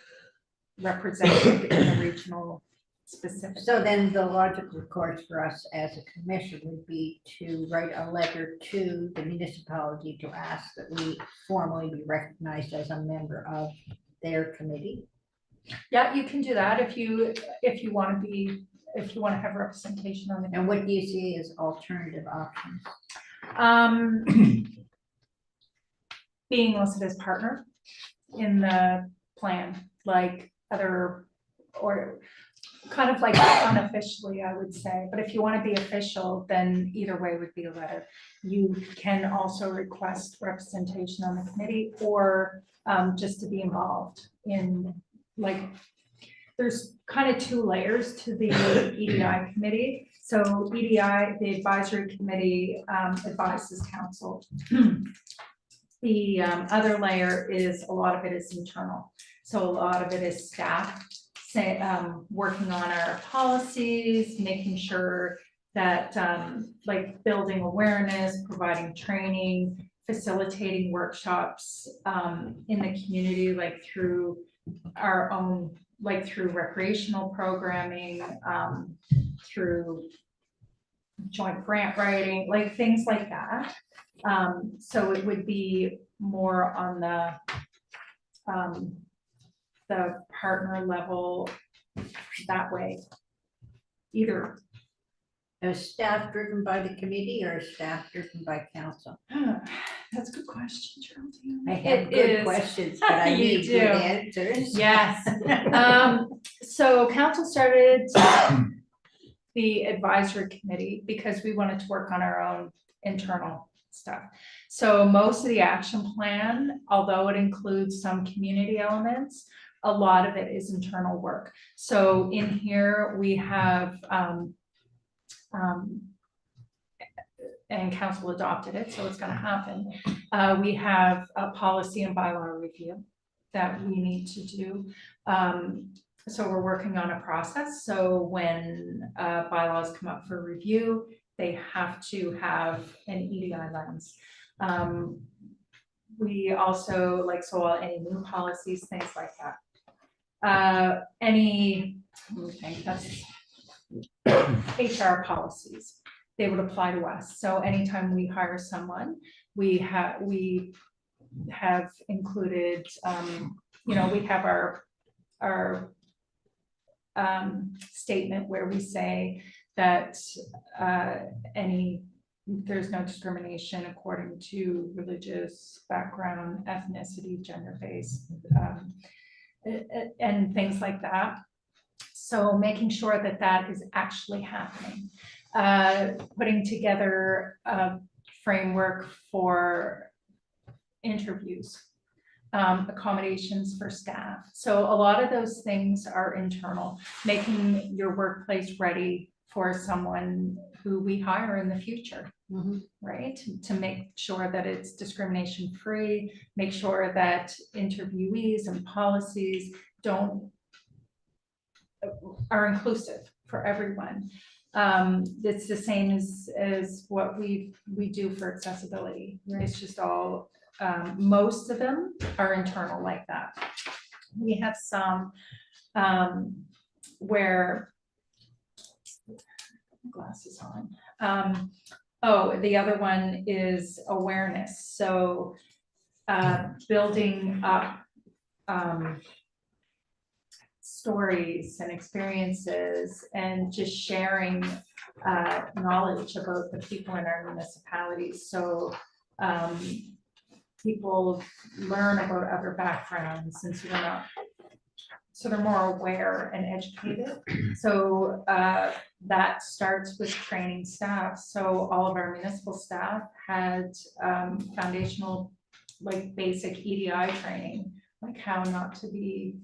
[SPEAKER 2] represented in the regional specific.
[SPEAKER 1] so then the logical course for us as a commission would be to write a letter to the municipality to ask that we formally be recognized as a member of their committee.
[SPEAKER 2] Yeah, you can do that if you want to have representation on the.
[SPEAKER 1] And what do you see as alternative options?
[SPEAKER 2] Being listed as partner in the plan, like other, or kind of like unofficially, I would say, but if you want to be official, then either way would be a letter. You can also request representation on the committee or just to be involved in, like, there's kind of 2 layers to the EDI committee. So EDI, the advisory committee, advises council. The other layer is, a lot of it is internal. So a lot of it is staff working on our policies, making sure that like building awareness, providing training, facilitating workshops in the community, like through our own, like through recreational programming, through joint grant writing, like things like that. So it would be more on the partner level that way. Either.
[SPEAKER 1] Is staff driven by the committee or is staff driven by council?
[SPEAKER 2] That's a good question, Geraldine.
[SPEAKER 1] I have
[SPEAKER 2] It
[SPEAKER 1] good
[SPEAKER 2] is.
[SPEAKER 1] questions, but I
[SPEAKER 2] You
[SPEAKER 1] need
[SPEAKER 2] do.
[SPEAKER 1] good answers.
[SPEAKER 2] Yes. So council started the advisory committee because we wanted to work on our own internal stuff. So most of the action plan, although it includes some community elements, a lot of it is internal work. So in here, we have, and council adopted it, so it's gonna happen. We have a policy and bylaw review that we need to do. So we're working on a process. So when bylaws come up for review, they have to have an EDI lens. We also any new policies, things like that. Let me think, that's HR policies, they would apply to us. So anytime we hire someone, we have included, we have our statement where we say that there's no discrimination according to religious background, ethnicity, gender-based, and things like that. So making sure that that is actually happening. Putting together a framework for interviews, accommodations for staff. So a lot of those things are internal, making your workplace ready for someone who we hire in the future.
[SPEAKER 1] Mhm.
[SPEAKER 2] Right? To make sure that it's discrimination free, make sure that interviewees and policies are inclusive for everyone. It's the same as what we do for accessibility. It's just all, most of them are internal like that. We have some where, glasses on. The other one is awareness. So building up stories and experiences and just sharing knowledge about the people in our municipalities. So people learn about other backgrounds, and so they're more aware and educated. So that starts with training staff. So all of our municipal staff had foundational, like basic EDI training, like how not to be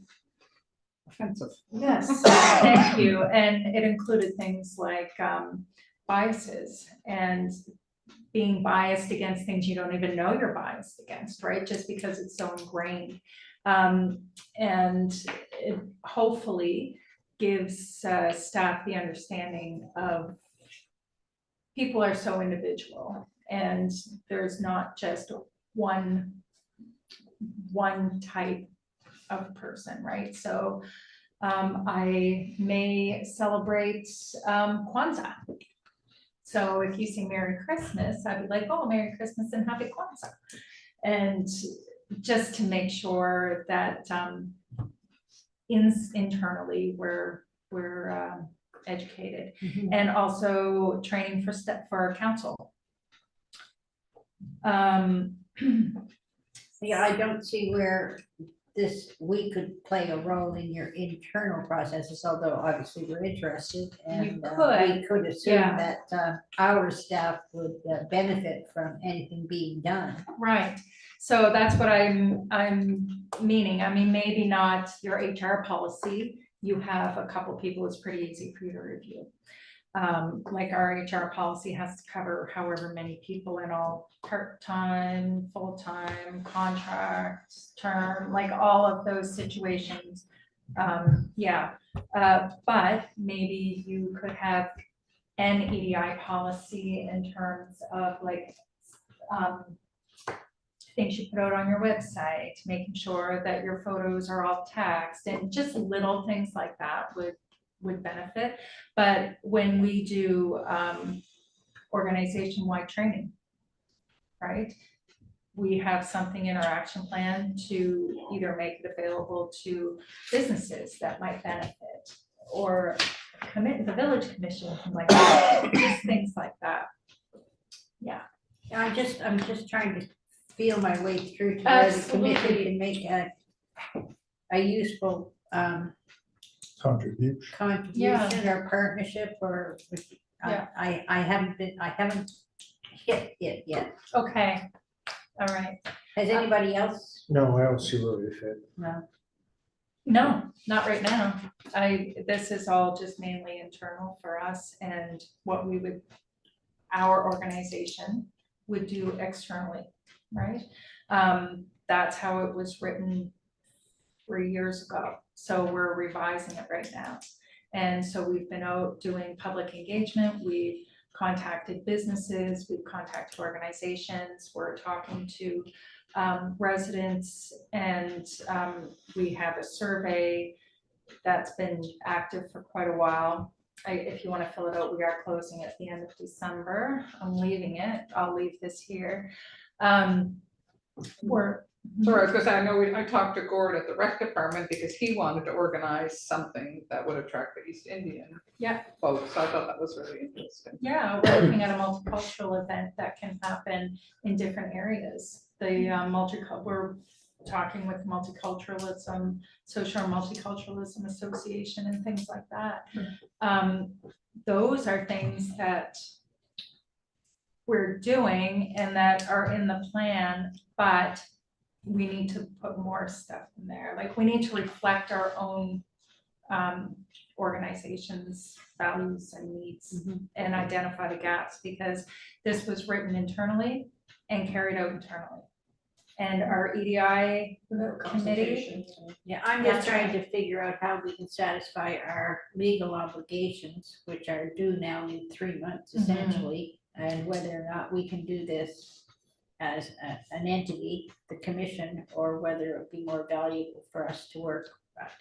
[SPEAKER 6] Offensive.
[SPEAKER 2] Yes, thank you. And it included things like biases and being biased against things you don't even know you're biased against, right? Just because it's so ingrained. And it hopefully gives staff the understanding of people are so individual and there's not just one type of person, right? So I may celebrate Kwanzaa. So if you say Merry Christmas, I'd be like, oh, Merry Christmas and Happy Kwanzaa. And just to make sure that internally we're educated. And also training for council.
[SPEAKER 1] Yeah, I don't see where we could play a role in your internal processes, although obviously we're interested. And we could assume
[SPEAKER 2] yeah.
[SPEAKER 1] that our staff would benefit from anything being done.
[SPEAKER 2] Right. So that's what I'm meaning. I mean, maybe not your HR policy. You have a couple people, it's pretty easy for you to review. Like our HR policy has to cover however many people in all part-time, full-time, contract, term, like all of those situations. But maybe you could have an EDI policy in terms of like things you put out on your website, making sure that your photos are all taxed, and just little things like that would benefit. But when we do organization-wide training, right? We have something in our action plan to either make it available to businesses that might benefit, or the village commission, like just things like that. Yeah.
[SPEAKER 1] I'm just trying to feel my way through to where the commission
[SPEAKER 2] Absolutely.
[SPEAKER 1] can make a useful contribution or partnership, or
[SPEAKER 2] Yeah.
[SPEAKER 1] I haven't hit it yet.
[SPEAKER 2] Okay. All right.
[SPEAKER 1] Has anybody else?
[SPEAKER 7] No, I don't see where we fit.
[SPEAKER 1] No.
[SPEAKER 2] No, not right now. This is all just mainly internal for us and what our organization would do externally, right? That's how it was written 3 years ago. So we're revising it right now. And so we've been out doing public engagement. We've contacted businesses, we've contacted organizations, we're talking to residents, and we have a survey that's been active for quite a while. If you want to fill it out, we are closing at the end of December. I'm leaving it. I'll leave this here.
[SPEAKER 6] Sorry, I was gonna say, I talked to Gord at the rec department because he wanted to organize something that would attract the East Indian.
[SPEAKER 2] Yeah.
[SPEAKER 6] Folks, so I thought that was really interesting.
[SPEAKER 2] Yeah, we're looking at a multicultural event that can happen in different areas. We're talking with multiculturalism, social multiculturalism association and things like that. Those are things that we're doing and that are in the plan, but we need to put more stuff in there. Like we need to reflect our own organization's values and needs and identify the gaps, because this was written internally and carried out internally. And our EDI committee.
[SPEAKER 1] Yeah, I'm just trying to figure out how we can satisfy our legal obligations, which are due now in 3 months essentially, and whether or not we can do this as an entity, the commission, or whether it would be more valuable for us to work.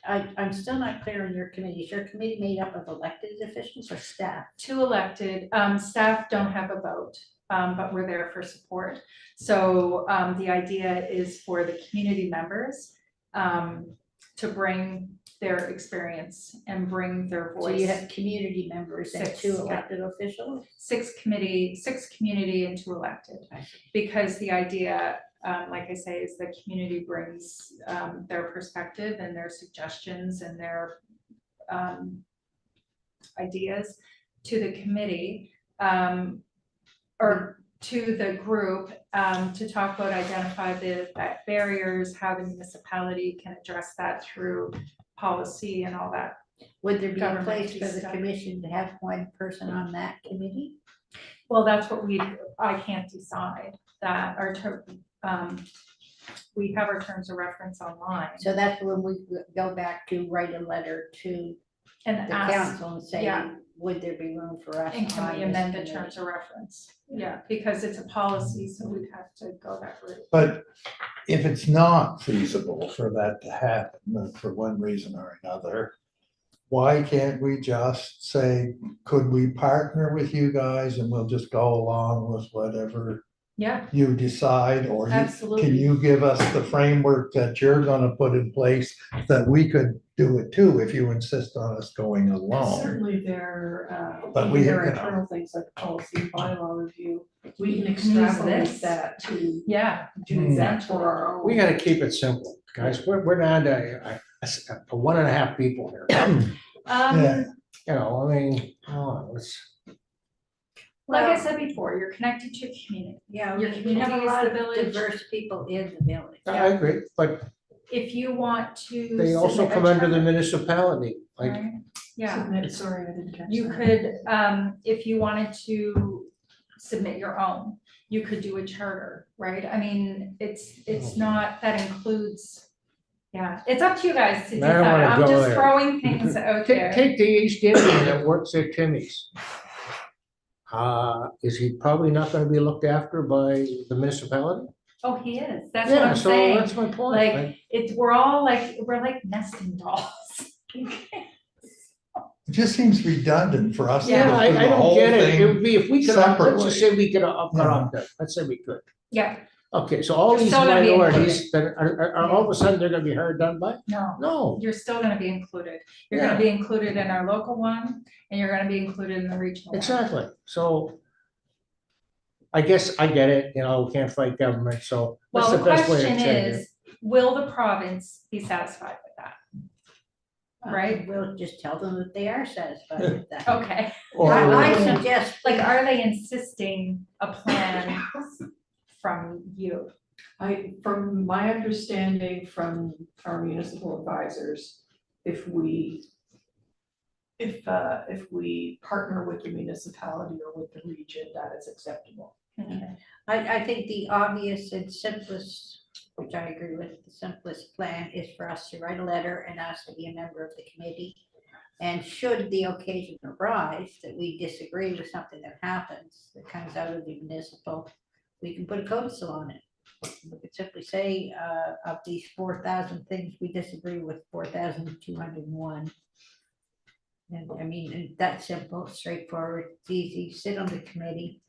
[SPEAKER 1] I'm still not clear on your committee. Is your committee made up of elected officials or staff?
[SPEAKER 2] 2 elected, staff don't have a vote, but we're there for support. So the idea is for the community members to bring their experience and bring their
[SPEAKER 1] So you
[SPEAKER 2] voice.
[SPEAKER 1] have community members and
[SPEAKER 2] 6,
[SPEAKER 1] 2
[SPEAKER 2] yeah.
[SPEAKER 1] elected officials?
[SPEAKER 2] 6 community and 2 elected.
[SPEAKER 1] I see.
[SPEAKER 2] Because the idea, like I say, is the community brings their perspective and their suggestions and their ideas to the committee, or to the group, to talk about, identify the barriers, how the municipality can address that through policy and all that.
[SPEAKER 1] Would there be a
[SPEAKER 2] Government
[SPEAKER 1] place for the
[SPEAKER 2] stuff.
[SPEAKER 1] commission to have one person on that committee?
[SPEAKER 2] Well, that's what I can't decide that, we have our terms of reference online
[SPEAKER 1] So that's when we go back to write a letter to
[SPEAKER 2] and
[SPEAKER 1] the
[SPEAKER 2] ask,
[SPEAKER 1] council and say,
[SPEAKER 2] yeah.
[SPEAKER 1] would there be room for us?
[SPEAKER 2] and can
[SPEAKER 1] on
[SPEAKER 2] we
[SPEAKER 1] this
[SPEAKER 2] amend the
[SPEAKER 1] committee?
[SPEAKER 2] terms of reference? Yeah, because it's a policy, so we'd have to go that route.
[SPEAKER 5] But if it's not feasible for that to happen, for one reason or another, why can't we just say, could we partner with you guys and we'll just go along with whatever
[SPEAKER 2] Yeah,
[SPEAKER 5] you decide, or can
[SPEAKER 2] absolutely.
[SPEAKER 5] you give us the framework that you're gonna put in place that we could do it too, if you insist on us going along?
[SPEAKER 4] Certainly there,
[SPEAKER 5] But we,
[SPEAKER 4] there are
[SPEAKER 5] you know.
[SPEAKER 4] internal things like policy and bylaw review. We can
[SPEAKER 2] Can use
[SPEAKER 4] extrapolate
[SPEAKER 2] this.
[SPEAKER 4] that to
[SPEAKER 2] Yeah,
[SPEAKER 4] do that for our own.
[SPEAKER 7] We gotta keep it simple, guys. We're down to 1.5 people here.
[SPEAKER 5] Yeah.
[SPEAKER 7] You know, I mean, let's,
[SPEAKER 2] like I said before, you're connected to your community.
[SPEAKER 1] Yeah,
[SPEAKER 2] Your
[SPEAKER 1] we have
[SPEAKER 2] community
[SPEAKER 1] a
[SPEAKER 2] is
[SPEAKER 1] lot
[SPEAKER 2] the
[SPEAKER 1] of
[SPEAKER 2] village.
[SPEAKER 1] diverse people in the village.
[SPEAKER 7] I agree, but
[SPEAKER 2] If you want to.
[SPEAKER 7] they also
[SPEAKER 2] submit a
[SPEAKER 7] come under the
[SPEAKER 2] charter,
[SPEAKER 7] municipality, like,
[SPEAKER 2] right? Yeah,
[SPEAKER 4] Submit, sorry, I didn't catch that.
[SPEAKER 2] you could, if you wanted to submit your own, you could do a charter, right? I mean, it's not, that includes, yeah, it's up to you guys to
[SPEAKER 7] I don't
[SPEAKER 2] decide.
[SPEAKER 7] wanna
[SPEAKER 2] I'm
[SPEAKER 7] go
[SPEAKER 2] just
[SPEAKER 7] there.
[SPEAKER 2] throwing things out
[SPEAKER 7] take,
[SPEAKER 2] there.
[SPEAKER 7] take the East Indian that works at Timmy's. Is he probably not gonna be looked after by the municipality?
[SPEAKER 2] Oh, he is, that's what
[SPEAKER 7] Yeah,
[SPEAKER 2] I'm
[SPEAKER 7] so
[SPEAKER 2] saying.
[SPEAKER 7] that's my point.
[SPEAKER 2] Like, we're like nesting dolls.
[SPEAKER 5] It just seems redundant for us to
[SPEAKER 7] Yeah,
[SPEAKER 5] go
[SPEAKER 7] I
[SPEAKER 5] through the
[SPEAKER 7] don't
[SPEAKER 5] whole
[SPEAKER 7] get it. It
[SPEAKER 5] thing.
[SPEAKER 7] would be if we could, let's
[SPEAKER 5] separately.
[SPEAKER 7] just say we could opt
[SPEAKER 5] Yeah.
[SPEAKER 7] out there. Let's say we could.
[SPEAKER 2] Yeah,
[SPEAKER 7] Okay, so all
[SPEAKER 2] You're
[SPEAKER 7] these
[SPEAKER 2] still gonna be
[SPEAKER 7] minorities that are all of a sudden they're gonna be hard done by?
[SPEAKER 2] no,
[SPEAKER 7] No.
[SPEAKER 2] you're still gonna be included. You're gonna be included in our local one, and you're gonna be included in the regional one.
[SPEAKER 7] Exactly, so. I guess I get it, you know, we can't fight government, so what's
[SPEAKER 2] Well,
[SPEAKER 7] the
[SPEAKER 2] the
[SPEAKER 7] best way to
[SPEAKER 2] question
[SPEAKER 7] change it?
[SPEAKER 2] is, will the province be satisfied with that? Right.
[SPEAKER 1] We'll just tell them that they are satisfied with that.
[SPEAKER 2] Okay,
[SPEAKER 5] Or-
[SPEAKER 1] I suggest,
[SPEAKER 2] like, are they insisting a plan from you?
[SPEAKER 4] From my understanding from our municipal advisors, if we partner with the municipality or with the region, that is acceptable.
[SPEAKER 2] Okay.
[SPEAKER 1] I think the obvious and simplest, which I agree with, the simplest plan is for us to write a letter and ask to be a member of the committee. And should the occasion arise that we disagree with something that happens, that comes out of the municipal, we can put a codicil on it. We could simply say, of these 4,000 things, we disagree with 4,201. And I mean, and that's simple, straightforward, it's easy, sit on the committee.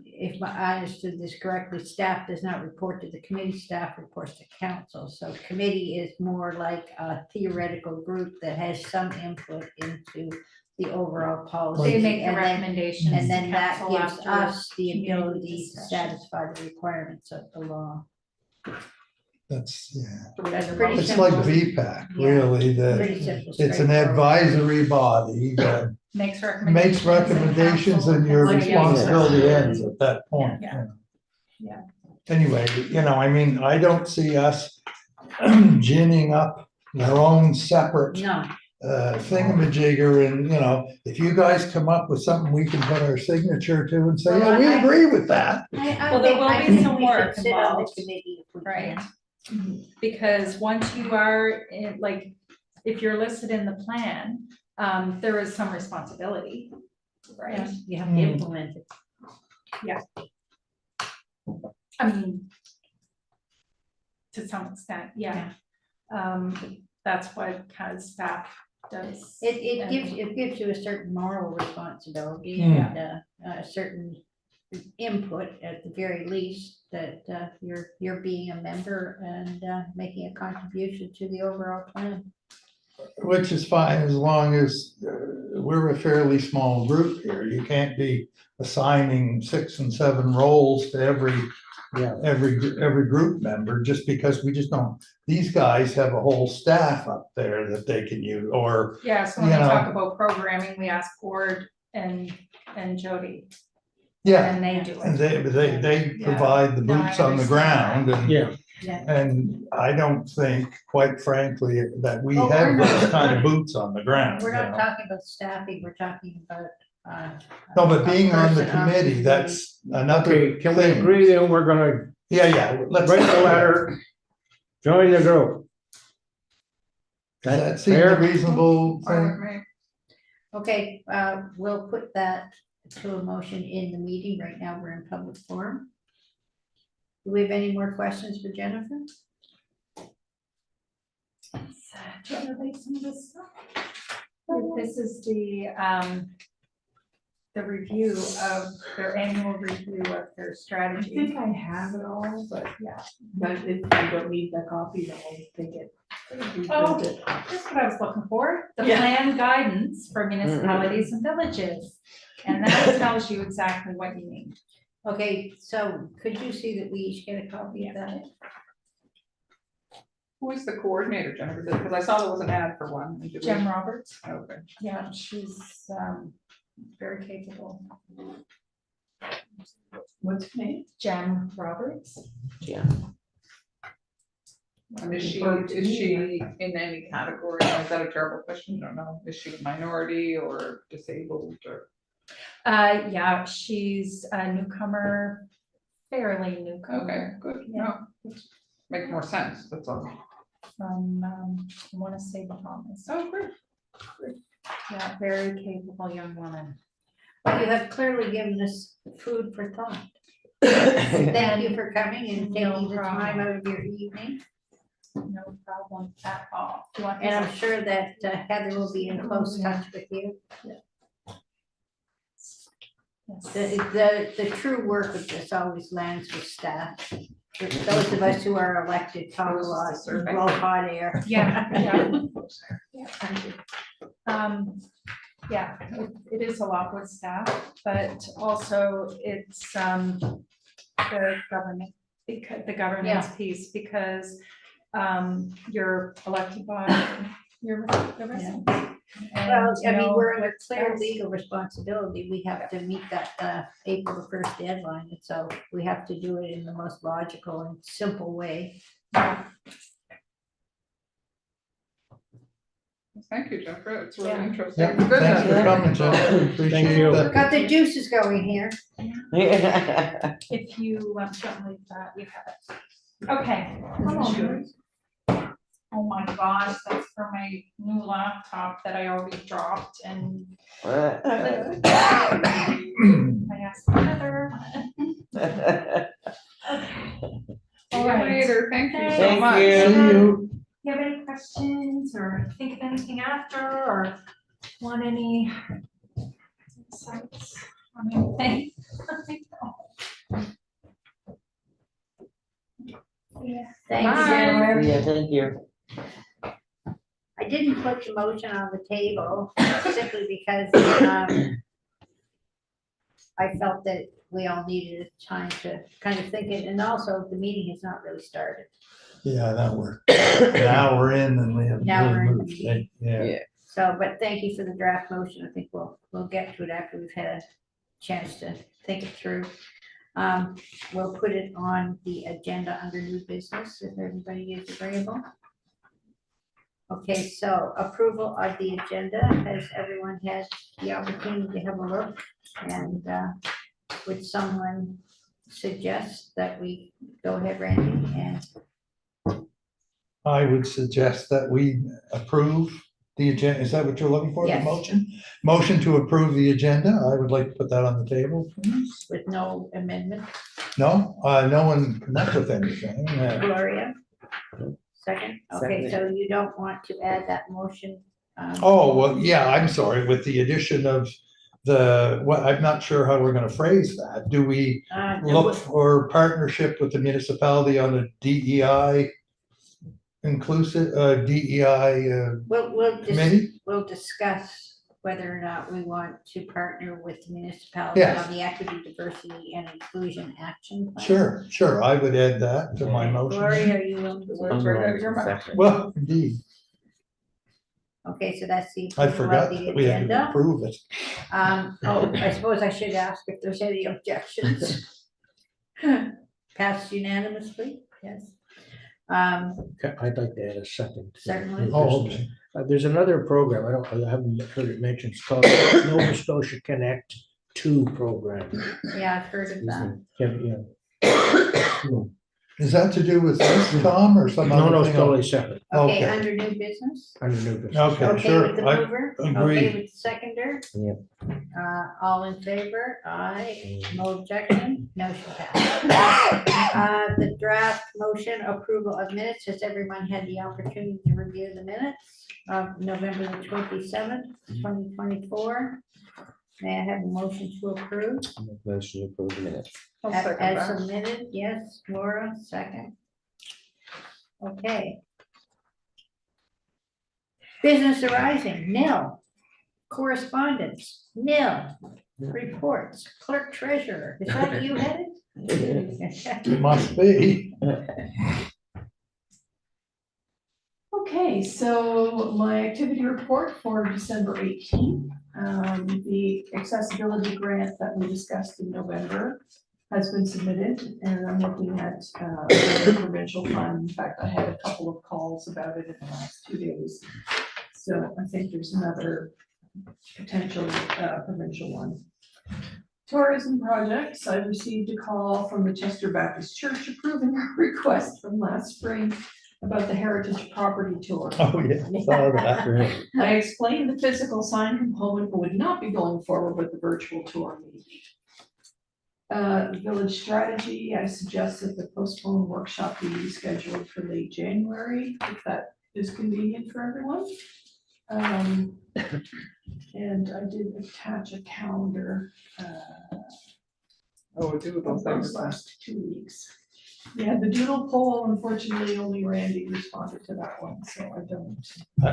[SPEAKER 1] If I understood this correctly, staff does not report to the committee, staff reports to council. So committee is more like a theoretical group that has some input into the overall policy.
[SPEAKER 2] They make the
[SPEAKER 1] and then-
[SPEAKER 2] recommendations
[SPEAKER 1] And
[SPEAKER 2] to
[SPEAKER 1] then that
[SPEAKER 2] council
[SPEAKER 1] gives
[SPEAKER 2] after.
[SPEAKER 1] us the
[SPEAKER 2] community
[SPEAKER 1] ability to
[SPEAKER 2] discussion.
[SPEAKER 1] satisfy the requirements of the law.
[SPEAKER 5] That's, yeah,
[SPEAKER 1] That's pretty
[SPEAKER 5] it's like
[SPEAKER 1] simple.
[SPEAKER 5] VPAC,
[SPEAKER 1] Yeah.
[SPEAKER 5] really,
[SPEAKER 1] Pretty simple,
[SPEAKER 5] it's an
[SPEAKER 1] straightforward.
[SPEAKER 5] advisory body that
[SPEAKER 2] Makes recommendations.
[SPEAKER 5] makes recommendations and your
[SPEAKER 2] council-
[SPEAKER 5] responsibility ends at that point.
[SPEAKER 2] Yeah.
[SPEAKER 5] you know.
[SPEAKER 2] Yeah.
[SPEAKER 5] Anyway, you know, I mean, I don't see us ginning up our own separate
[SPEAKER 1] No,
[SPEAKER 5] thingamajigger, and, you know, if you guys come up with something we can put our signature to and say,
[SPEAKER 1] Well,
[SPEAKER 5] yeah, we
[SPEAKER 1] I-
[SPEAKER 5] agree with that.
[SPEAKER 2] Well, there will be some work
[SPEAKER 1] Sit on the
[SPEAKER 2] involved,
[SPEAKER 1] committee if we
[SPEAKER 2] right?
[SPEAKER 1] can.
[SPEAKER 2] Because once you are in, like, if you're listed in the plan, there is some responsibility, right?
[SPEAKER 1] You have to implement it.
[SPEAKER 2] I mean, to some extent, yeah. That's what kind of staff does.
[SPEAKER 1] It
[SPEAKER 2] and-
[SPEAKER 1] gives you a certain moral responsibility
[SPEAKER 5] Hmm.
[SPEAKER 1] and a certain input at the very least that you're being a member and making a contribution to the overall plan.
[SPEAKER 5] Which is fine as long as we're a fairly small group here. You can't be assigning 6 and 7 roles to
[SPEAKER 7] Yeah.
[SPEAKER 5] every group member just because we just don't. These guys have a whole staff up there that they can use, or
[SPEAKER 2] Yeah, so when
[SPEAKER 5] You
[SPEAKER 2] we
[SPEAKER 5] know.
[SPEAKER 2] talk about programming, we ask Gord and Jody,
[SPEAKER 5] yeah,
[SPEAKER 2] and they do
[SPEAKER 5] and
[SPEAKER 2] it.
[SPEAKER 5] they
[SPEAKER 2] Yeah.
[SPEAKER 5] provide the
[SPEAKER 2] No, I
[SPEAKER 5] boots on the
[SPEAKER 2] understand
[SPEAKER 5] ground and.
[SPEAKER 7] Yeah,
[SPEAKER 5] And I don't think, quite frankly, that we
[SPEAKER 1] Oh, we're
[SPEAKER 5] have
[SPEAKER 1] not-
[SPEAKER 5] those kind of boots on the ground.
[SPEAKER 1] We're
[SPEAKER 5] you
[SPEAKER 1] not
[SPEAKER 5] know.
[SPEAKER 1] talking about staffing, we're talking about,
[SPEAKER 5] No, but
[SPEAKER 1] a
[SPEAKER 5] being on the
[SPEAKER 1] person
[SPEAKER 5] committee, that's another
[SPEAKER 7] okay, can we
[SPEAKER 5] thing.
[SPEAKER 7] agree then we're gonna
[SPEAKER 5] Yeah, let's.
[SPEAKER 7] write the letter, join the group?
[SPEAKER 5] Does that seem
[SPEAKER 7] Fair?
[SPEAKER 5] a reasonable
[SPEAKER 6] Fine with
[SPEAKER 5] thing?
[SPEAKER 6] me.
[SPEAKER 1] Okay, we'll put that to a motion in the meeting. Right now, we're in public forum. Do we have any more questions for Jennifer?
[SPEAKER 2] This is the review of their annual review of their
[SPEAKER 4] I
[SPEAKER 2] strategy.
[SPEAKER 4] think I have it all, but
[SPEAKER 2] Yeah.
[SPEAKER 4] but if you don't need the copy, then I'll take it.
[SPEAKER 2] Oh.
[SPEAKER 4] reprint it.
[SPEAKER 2] That's what I was looking for, the
[SPEAKER 4] Yeah.
[SPEAKER 2] plan guidance for municipalities and villages. And that tells you exactly what you need.
[SPEAKER 1] Okay, so could you see that we each get a copy of that?
[SPEAKER 6] Who is the coordinator, Jennifer? Because I saw there was an ad for one. Did we-
[SPEAKER 2] Jem Roberts,
[SPEAKER 6] Okay.
[SPEAKER 2] yeah, she's very capable.
[SPEAKER 4] What's her name?
[SPEAKER 2] Jem Roberts.
[SPEAKER 6] And is she in any category? Is that a terrible question? I don't know. Is she a minority or disabled or?
[SPEAKER 2] Yeah, she's a newcomer, fairly newcomer.
[SPEAKER 6] Okay, good. No, make more sense. That's all.
[SPEAKER 2] From, I wanna say Bahamas.
[SPEAKER 6] Oh, great.
[SPEAKER 2] Yeah, very capable young woman.
[SPEAKER 1] Well, you have clearly given us food for thought. Thank you for coming and
[SPEAKER 2] No
[SPEAKER 1] taking the time
[SPEAKER 2] problem.
[SPEAKER 1] out of your evening.
[SPEAKER 2] No problem at all. Do you want
[SPEAKER 1] And I'm
[SPEAKER 2] this?
[SPEAKER 1] sure that Heather will be in close touch with you.
[SPEAKER 2] Yes.
[SPEAKER 1] The true work of this always lands with staff. Those of us who are elected talk a
[SPEAKER 6] This is the
[SPEAKER 1] lot,
[SPEAKER 6] survey.
[SPEAKER 1] blow hot air.
[SPEAKER 2] Yeah, yeah. Yeah, thank you. Yeah, it is a lot with staff, but also it's the government, because the governance piece, because you're elected by the residents.
[SPEAKER 1] Well, I mean, we're under
[SPEAKER 2] what's
[SPEAKER 1] clear
[SPEAKER 2] best.
[SPEAKER 1] legal responsibility. We have to meet that April the 1st deadline. And so we have to do it in the most logical and simple way.
[SPEAKER 6] Thank you, Jennifer. It's really
[SPEAKER 2] Yeah.
[SPEAKER 6] interesting.
[SPEAKER 5] Yeah,
[SPEAKER 6] It's good
[SPEAKER 5] thanks for
[SPEAKER 6] that-
[SPEAKER 5] coming, Jennifer. Appreciate
[SPEAKER 7] you.
[SPEAKER 5] that.
[SPEAKER 1] Got the juices going here.
[SPEAKER 2] If you don't leave that, you have it. Okay.
[SPEAKER 1] Sure.
[SPEAKER 2] Oh my gosh, that's for my new laptop that I already dropped and I asked Heather.
[SPEAKER 6] See you later. Thank you so
[SPEAKER 2] Thank
[SPEAKER 6] much.
[SPEAKER 3] you.
[SPEAKER 5] See you.
[SPEAKER 2] You have any questions or think of anything after or want any insights on anything? Yeah.
[SPEAKER 1] Thank you,
[SPEAKER 6] Bye.
[SPEAKER 1] Jennifer.
[SPEAKER 3] Yeah, thank you.
[SPEAKER 1] I didn't put the motion on the table simply because I felt that we all needed time to kind of think it, and also the meeting has not really started.
[SPEAKER 5] Yeah, now we're in and we haven't
[SPEAKER 1] Now we're
[SPEAKER 5] really
[SPEAKER 1] in.
[SPEAKER 5] moved. Yeah.
[SPEAKER 1] So, but thank you for the draft motion. I think we'll get to it after we've had a chance to think it through. We'll put it on the agenda under new business if everybody is agreeable. Okay, so approval of the agenda. Has everyone had the opportunity to have a look? And would someone suggest that we go ahead, Randy, and
[SPEAKER 5] I would suggest that we approve the agenda. Is that what you're looking for, the
[SPEAKER 1] Yes.
[SPEAKER 5] motion? Motion to approve the agenda. I would like to put that on the table, please.
[SPEAKER 1] with no amendment?
[SPEAKER 5] No, no one come up with anything.
[SPEAKER 1] Gloria? Second? Okay,
[SPEAKER 3] Second.
[SPEAKER 1] so you don't want to add that motion?
[SPEAKER 5] Oh, well, yeah, I'm sorry, with the addition of I'm not sure how we're gonna phrase that. Do we look for partnership with the municipality on a DEI inclusive, DEI,
[SPEAKER 1] We'll
[SPEAKER 5] committee?
[SPEAKER 1] we'll discuss whether or not we want to partner with municipalities
[SPEAKER 5] Yes.
[SPEAKER 1] on the equity, diversity and inclusion action plan.
[SPEAKER 5] Sure, I would add that to my motion.
[SPEAKER 1] Gloria, are you willing to
[SPEAKER 6] Words
[SPEAKER 1] work?
[SPEAKER 6] right
[SPEAKER 3] I'm
[SPEAKER 6] out
[SPEAKER 3] willing
[SPEAKER 6] of your
[SPEAKER 3] to
[SPEAKER 6] mouth.
[SPEAKER 3] second.
[SPEAKER 5] Well, indeed,
[SPEAKER 1] Okay, so that's the
[SPEAKER 5] I
[SPEAKER 1] approval
[SPEAKER 5] forgot
[SPEAKER 1] of the
[SPEAKER 5] that we had to
[SPEAKER 1] agenda.
[SPEAKER 5] approve it.
[SPEAKER 1] I suppose I should ask if there's any objections. Passed unanimously, yes.
[SPEAKER 7] Okay, I'd like to add a second. to
[SPEAKER 1] Certainly.
[SPEAKER 7] new
[SPEAKER 5] Oh,
[SPEAKER 7] business.
[SPEAKER 5] okay.
[SPEAKER 7] There's another program, I haven't heard it mentioned, it's called Nova Scotia Connect 2 program.
[SPEAKER 1] Yeah, I've heard of that.
[SPEAKER 7] Yeah.
[SPEAKER 5] Is that to do with this, Tom, or some
[SPEAKER 7] No,
[SPEAKER 5] other
[SPEAKER 7] no, it's
[SPEAKER 5] thing?
[SPEAKER 7] totally separate,
[SPEAKER 1] Okay,
[SPEAKER 5] Okay.
[SPEAKER 1] under new business?
[SPEAKER 7] under new business.
[SPEAKER 5] Okay,
[SPEAKER 1] Okay
[SPEAKER 5] sure.
[SPEAKER 1] with the
[SPEAKER 5] I
[SPEAKER 1] mover?
[SPEAKER 5] agree.
[SPEAKER 1] Okay with the seconder?
[SPEAKER 3] Yep.
[SPEAKER 1] All in favor? Aye. No objection? Motion passed. The draft motion approval of minutes. Has everyone had the opportunity to review the minutes of November the 27th, 2024? May I have a motion to approve?
[SPEAKER 3] Motion to approve the minutes.
[SPEAKER 6] I'll second
[SPEAKER 1] As
[SPEAKER 6] that.
[SPEAKER 1] submitted, yes, Laura, second. Okay. Business arising, nil. Correspondence, nil. Reports, clerk treasurer, is that you headed?
[SPEAKER 5] It must be.
[SPEAKER 4] Okay, so my activity report for December 18th, the accessibility grant that we discussed in November has been submitted, and I'm looking at the provincial fund. In fact, I had a couple of calls about it in the last 2 days. So I think there's another potential provincial one. Tourism projects, I received a call from the Chester Baptist Church approving a request from last spring about the heritage property tour.
[SPEAKER 5] Oh, yeah, saw that.
[SPEAKER 4] I explained the physical sign component would not be going forward with the virtual tour maybe. Village strategy, I suggest that the postponed workshop be rescheduled for late January, if that is convenient for everyone. And I did attach a calendar
[SPEAKER 6] Oh, we do
[SPEAKER 4] of
[SPEAKER 6] those
[SPEAKER 4] those
[SPEAKER 6] things.
[SPEAKER 4] last 2 weeks. Yeah, the doodle poll, unfortunately, only Randy responded to that one, so I don't.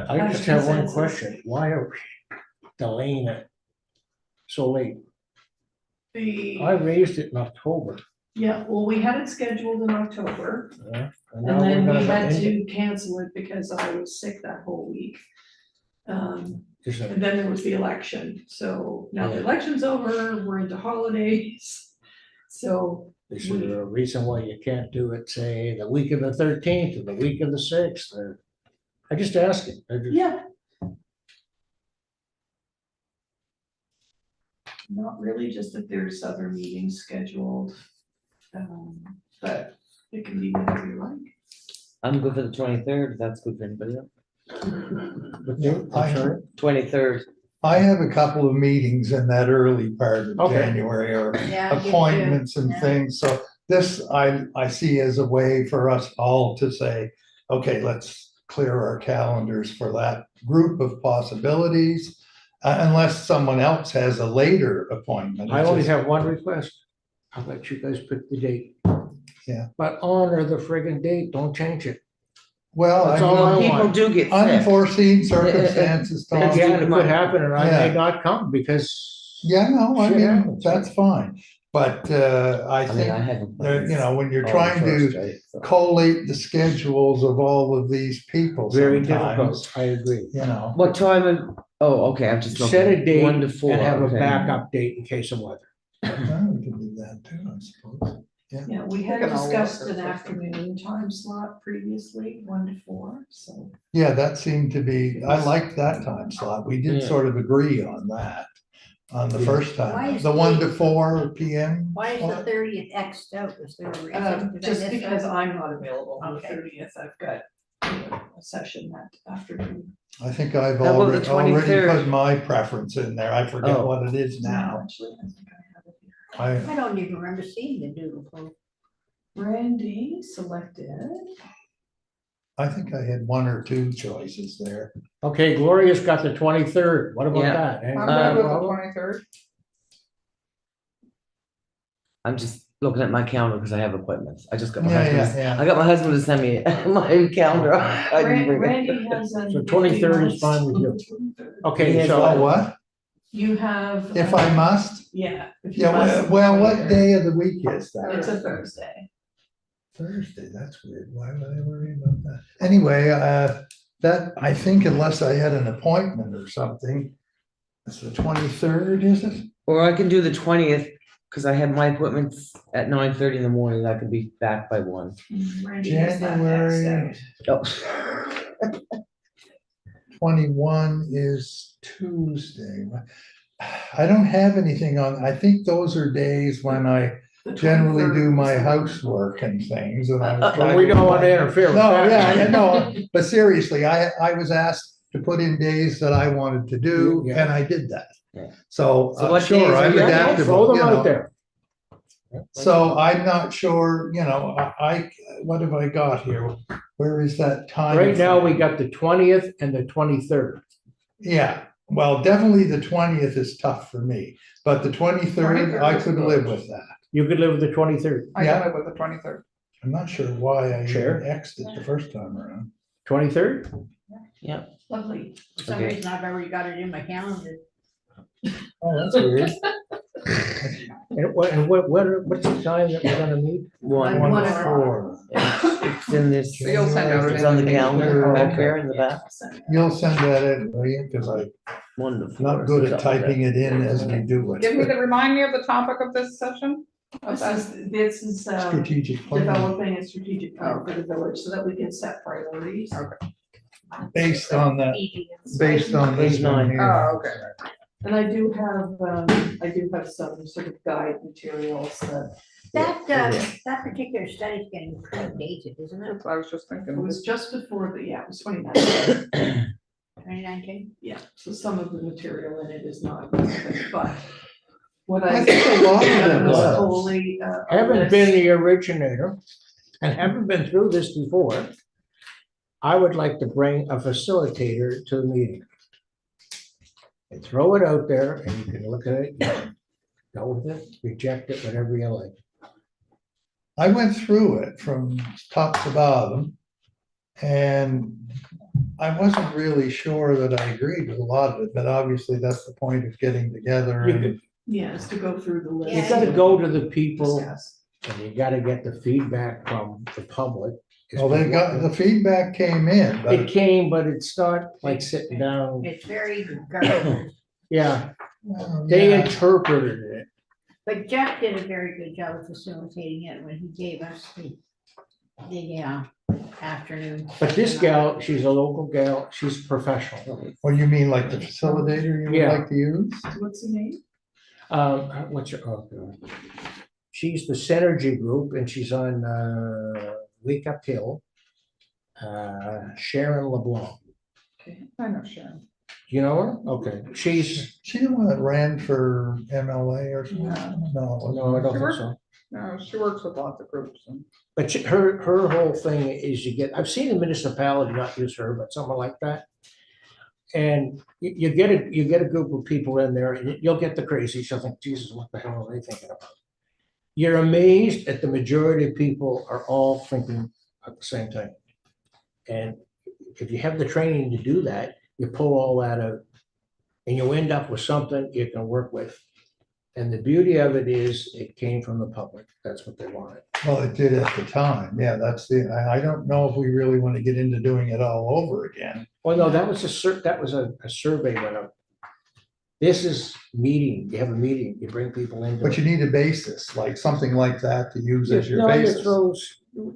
[SPEAKER 7] I just have one
[SPEAKER 4] Consensus.
[SPEAKER 7] question, why are we delaying it so late? I raised it in October.
[SPEAKER 4] Yeah, well, we had it scheduled in October,
[SPEAKER 7] Yeah,
[SPEAKER 4] and
[SPEAKER 7] now we're
[SPEAKER 4] then we
[SPEAKER 7] gonna
[SPEAKER 4] had
[SPEAKER 7] end it.
[SPEAKER 4] to cancel it because I was sick that whole week.
[SPEAKER 7] Just a-
[SPEAKER 4] And then there was the election, so now the election's over, we're into holidays. So,
[SPEAKER 7] Is there a reason why you can't do it, say, the week of the 13th or the week of the 6th, or? I just ask it.
[SPEAKER 4] yeah. Not really, just that there's other meetings scheduled. But it can be whenever you like.
[SPEAKER 3] I'm good for the 23rd, if that's good for anybody else.
[SPEAKER 7] But you- I'm sorry.
[SPEAKER 3] 23rd.
[SPEAKER 5] I have a couple of meetings in that early part of
[SPEAKER 7] Okay.
[SPEAKER 5] January, or
[SPEAKER 1] Yeah, I do too.
[SPEAKER 5] appointments and
[SPEAKER 1] Yeah.
[SPEAKER 5] things, so this I see as a way for us all to say, okay, let's clear our calendars for that group of possibilities. Unless someone else has a later appointment.
[SPEAKER 7] I
[SPEAKER 5] It's
[SPEAKER 7] only
[SPEAKER 5] just-
[SPEAKER 7] have one request. I'll let you guys pick the date.
[SPEAKER 5] Yeah.
[SPEAKER 7] But honor the friggin' date, don't change it.
[SPEAKER 5] Well,
[SPEAKER 7] That's
[SPEAKER 5] I
[SPEAKER 7] all I
[SPEAKER 5] mean,
[SPEAKER 3] People
[SPEAKER 7] want.
[SPEAKER 3] do get sick.
[SPEAKER 5] unforeseen circumstances, Tom.
[SPEAKER 7] Yeah, it could happen and I may
[SPEAKER 5] Yeah.
[SPEAKER 7] not come because.
[SPEAKER 5] Yeah, no, I
[SPEAKER 7] Shit
[SPEAKER 5] mean,
[SPEAKER 7] happens.
[SPEAKER 5] that's fine, but I
[SPEAKER 3] I mean, I
[SPEAKER 5] think,
[SPEAKER 3] haven't.
[SPEAKER 5] you know, when you're
[SPEAKER 3] on the
[SPEAKER 5] trying
[SPEAKER 3] first
[SPEAKER 5] to
[SPEAKER 3] date, so.
[SPEAKER 5] collate the schedules of all of these people
[SPEAKER 7] Very
[SPEAKER 5] sometimes,
[SPEAKER 7] difficult, I agree.
[SPEAKER 5] you know.
[SPEAKER 3] What time of, oh, okay, I'm just looking.
[SPEAKER 7] Set a date
[SPEAKER 3] 1 to
[SPEAKER 7] and
[SPEAKER 3] 4.
[SPEAKER 7] have a
[SPEAKER 3] okay.
[SPEAKER 7] backup date in case of weather.
[SPEAKER 5] Well, we can do that too, I suppose.
[SPEAKER 4] Yeah, we had
[SPEAKER 6] can all work
[SPEAKER 4] discussed
[SPEAKER 6] at
[SPEAKER 4] an
[SPEAKER 6] the
[SPEAKER 4] afternoon time slot previously, 1 to 4, so.
[SPEAKER 5] Yeah, that seemed to be, I liked that time slot. We did
[SPEAKER 3] Yeah.
[SPEAKER 5] sort of agree on that, on the
[SPEAKER 7] Yeah.
[SPEAKER 5] first
[SPEAKER 1] Why
[SPEAKER 5] time,
[SPEAKER 1] is
[SPEAKER 5] the 1
[SPEAKER 1] the-
[SPEAKER 5] to 4 PM.
[SPEAKER 1] Why is the
[SPEAKER 5] slot?
[SPEAKER 1] 30th Xed out? Was there a reason? Did I
[SPEAKER 4] Just
[SPEAKER 1] miss
[SPEAKER 4] because
[SPEAKER 1] that?
[SPEAKER 4] I'm not available on the
[SPEAKER 1] Okay.
[SPEAKER 4] 30th, I've got a session that afternoon.
[SPEAKER 5] I think I've
[SPEAKER 3] How about the
[SPEAKER 5] already
[SPEAKER 3] 23rd?
[SPEAKER 5] put my preference in there. I forget
[SPEAKER 3] Oh.
[SPEAKER 5] what it is now.
[SPEAKER 4] Actually, I think I have it here.
[SPEAKER 5] I,
[SPEAKER 1] I don't even remember seeing the doodle poll.
[SPEAKER 4] Randy selected.
[SPEAKER 5] I think I had 1 or 2 choices there.
[SPEAKER 7] Okay, Gloria's got the 23rd. What about
[SPEAKER 3] Yeah.
[SPEAKER 7] that? Any
[SPEAKER 6] I'm good with the
[SPEAKER 7] problem?
[SPEAKER 6] 23rd.
[SPEAKER 3] I'm just looking at my calendar because I have appointments. I just got my
[SPEAKER 5] Yeah,
[SPEAKER 3] husband.
[SPEAKER 5] yeah,
[SPEAKER 3] I
[SPEAKER 5] yeah.
[SPEAKER 3] got my husband to send me my calendar. I didn't bring it.
[SPEAKER 4] Randy has.
[SPEAKER 7] So 23rd is fine with you.
[SPEAKER 3] He
[SPEAKER 7] Okay,
[SPEAKER 3] has
[SPEAKER 5] Oh,
[SPEAKER 7] so
[SPEAKER 5] what?
[SPEAKER 4] You have.
[SPEAKER 5] If I must?
[SPEAKER 4] Yeah. if you
[SPEAKER 5] Yeah,
[SPEAKER 4] must,
[SPEAKER 5] well, what
[SPEAKER 4] 23rd.
[SPEAKER 5] day of the week is
[SPEAKER 4] It's a
[SPEAKER 5] that?
[SPEAKER 4] Thursday.
[SPEAKER 5] Thursday, that's weird. Why would I worry about that? Anyway, that, I think unless I had an appointment or something, it's the 23rd, is it?
[SPEAKER 3] Or I can do the 20th, because I have my appointments at 9:30 in the morning. I can be back by 1.
[SPEAKER 4] Randy has that next
[SPEAKER 5] January.
[SPEAKER 4] out.
[SPEAKER 3] Oh,
[SPEAKER 5] 21 is Tuesday. I don't have anything on, I think those are days when I
[SPEAKER 4] The
[SPEAKER 5] generally
[SPEAKER 4] 23rd
[SPEAKER 5] do my
[SPEAKER 4] is the-
[SPEAKER 5] housework and things, and I was
[SPEAKER 7] but
[SPEAKER 5] trying
[SPEAKER 7] we
[SPEAKER 5] to
[SPEAKER 7] don't want to
[SPEAKER 5] find-
[SPEAKER 7] interfere with
[SPEAKER 5] No,
[SPEAKER 7] that.
[SPEAKER 5] yeah, I know, but seriously, I was asked to put in days that I wanted to do,
[SPEAKER 7] Yeah.
[SPEAKER 5] and I did that.
[SPEAKER 3] Yeah.
[SPEAKER 5] So,
[SPEAKER 3] So what
[SPEAKER 5] sure,
[SPEAKER 3] days are
[SPEAKER 5] I'm
[SPEAKER 3] you-
[SPEAKER 7] Yeah,
[SPEAKER 5] adaptable,
[SPEAKER 7] throw them
[SPEAKER 5] you
[SPEAKER 7] out
[SPEAKER 5] know.
[SPEAKER 7] there.
[SPEAKER 5] So I'm not sure, you know, what have I got here? Where is that time?
[SPEAKER 7] Right now, we got the 20th and the 23rd.
[SPEAKER 5] Yeah, well, definitely the 20th is tough for me, but the 23rd, I
[SPEAKER 6] 23rd is
[SPEAKER 5] could
[SPEAKER 6] good.
[SPEAKER 5] live with that.
[SPEAKER 7] You could live with the 23rd.
[SPEAKER 6] I
[SPEAKER 5] Yeah.
[SPEAKER 6] can live with the 23rd.
[SPEAKER 5] I'm not sure why I
[SPEAKER 7] Sure.
[SPEAKER 5] even Xed it the first time around.
[SPEAKER 7] 23rd?
[SPEAKER 4] Lovely.
[SPEAKER 1] For some
[SPEAKER 3] Okay.
[SPEAKER 1] reason, I've already got it in my calendar.
[SPEAKER 5] Oh, that's weird.
[SPEAKER 7] What's the time that we're gonna meet?
[SPEAKER 3] 1.
[SPEAKER 1] One
[SPEAKER 5] One
[SPEAKER 1] o'clock.
[SPEAKER 5] four.
[SPEAKER 3] It's in this.
[SPEAKER 6] So you'll send out an
[SPEAKER 3] It's on the
[SPEAKER 6] invitation.
[SPEAKER 3] calendar back
[SPEAKER 5] Okay.
[SPEAKER 3] there in the back.
[SPEAKER 5] You'll send that in, will you? Because I'm
[SPEAKER 3] Wonderful.
[SPEAKER 5] not good at typing it in as we do
[SPEAKER 6] Give me
[SPEAKER 5] it.
[SPEAKER 6] the, remind me of the topic of this session? Of that?
[SPEAKER 4] This is
[SPEAKER 5] Strategic plan,
[SPEAKER 4] developing a strategic plan for the village so that we can set priorities.
[SPEAKER 5] based on that, based on this
[SPEAKER 3] Page
[SPEAKER 5] one
[SPEAKER 3] 9.
[SPEAKER 5] here.
[SPEAKER 6] Oh, okay.
[SPEAKER 4] And I do have some sort of guide materials that,
[SPEAKER 1] That particular study's getting pretty dated, isn't it?
[SPEAKER 6] That's what I was just
[SPEAKER 4] it
[SPEAKER 6] thinking.
[SPEAKER 4] was just before the, yeah, it was 29.
[SPEAKER 1] 2019?
[SPEAKER 4] Yeah, so some of the material in it is not, but what I.
[SPEAKER 5] I think a lot of them
[SPEAKER 4] was
[SPEAKER 5] are.
[SPEAKER 4] wholly, a
[SPEAKER 7] Haven't been
[SPEAKER 4] list.
[SPEAKER 7] the originator and haven't been through this before. I would like to bring a facilitator to the meeting. And throw it out there and you can look at it, you can go with it, reject it, whatever you like.
[SPEAKER 5] I went through it from top to bottom. And I wasn't really sure that I agreed with a lot of it, but obviously that's the point of getting together
[SPEAKER 7] You
[SPEAKER 5] and.
[SPEAKER 7] could-
[SPEAKER 4] Yeah, is to go through the list.
[SPEAKER 7] You gotta go to the people
[SPEAKER 4] Discuss.
[SPEAKER 7] and you gotta get the feedback from the public. as
[SPEAKER 5] Well,
[SPEAKER 7] to
[SPEAKER 5] they got,
[SPEAKER 7] what
[SPEAKER 5] the feedback came in,
[SPEAKER 7] It
[SPEAKER 5] but.
[SPEAKER 7] came, but it's not like sitting down,
[SPEAKER 1] It's very garbled,
[SPEAKER 7] yeah,
[SPEAKER 5] Well,
[SPEAKER 7] they
[SPEAKER 5] yeah.
[SPEAKER 7] interpreted it.
[SPEAKER 1] but Jeff did a very good job of facilitating it when he gave us the afternoon.
[SPEAKER 7] But this
[SPEAKER 1] session on
[SPEAKER 7] gal,
[SPEAKER 1] it.
[SPEAKER 7] she's a local gal, she's professional.
[SPEAKER 5] Well, you mean like the facilitator you would
[SPEAKER 7] Yeah.
[SPEAKER 5] like to use?
[SPEAKER 4] What's the name?
[SPEAKER 7] What's her, oh, God. She's the Synergy Group and she's on, Wake Up Hill. Sharon LeBlanc.
[SPEAKER 6] I know Sharon.
[SPEAKER 7] Do you know her? Okay, she's,
[SPEAKER 5] She the one that ran for MLA or something?
[SPEAKER 6] No.
[SPEAKER 5] No.
[SPEAKER 7] no, I don't think so.
[SPEAKER 6] No, she works with lots of groups and.
[SPEAKER 7] But her whole thing is you get, I've seen a municipality not use her, but someone like that. And you get a group of people in there and you'll get the crazy, she'll think, Jesus, what the hell are they thinking about? You're amazed at the majority of people are all thinking at the same thing. And if you have the training to do that, you pull all that out. And you end up with something you can work with. And the beauty of it is it came from the public. That's what they wanted.
[SPEAKER 5] Well, it did at the time. Yeah, that's I don't know if we really want to get into doing it all over again.
[SPEAKER 7] Well, no, that was a survey went up. This is meeting, you have a meeting, you bring people in.
[SPEAKER 5] But you need a basis, like something like that to use as your
[SPEAKER 7] No, you
[SPEAKER 5] basis.
[SPEAKER 7] throw,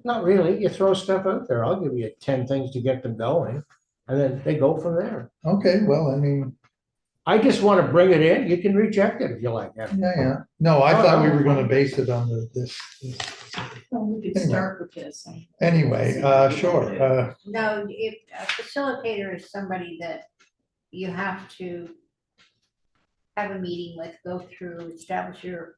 [SPEAKER 7] not really, you throw stuff out there. I'll give you 10 things to get them going. And then they go from there.
[SPEAKER 5] Okay, well, I mean,
[SPEAKER 7] I just want to bring it in. You can reject it if you like.
[SPEAKER 5] yeah. No, I thought we were gonna base it on this.
[SPEAKER 4] Well, we could
[SPEAKER 5] Anyway.
[SPEAKER 4] start with this.
[SPEAKER 5] Anyway, sure.
[SPEAKER 1] No, if a facilitator is somebody that you have to have a meeting with, go through, establish your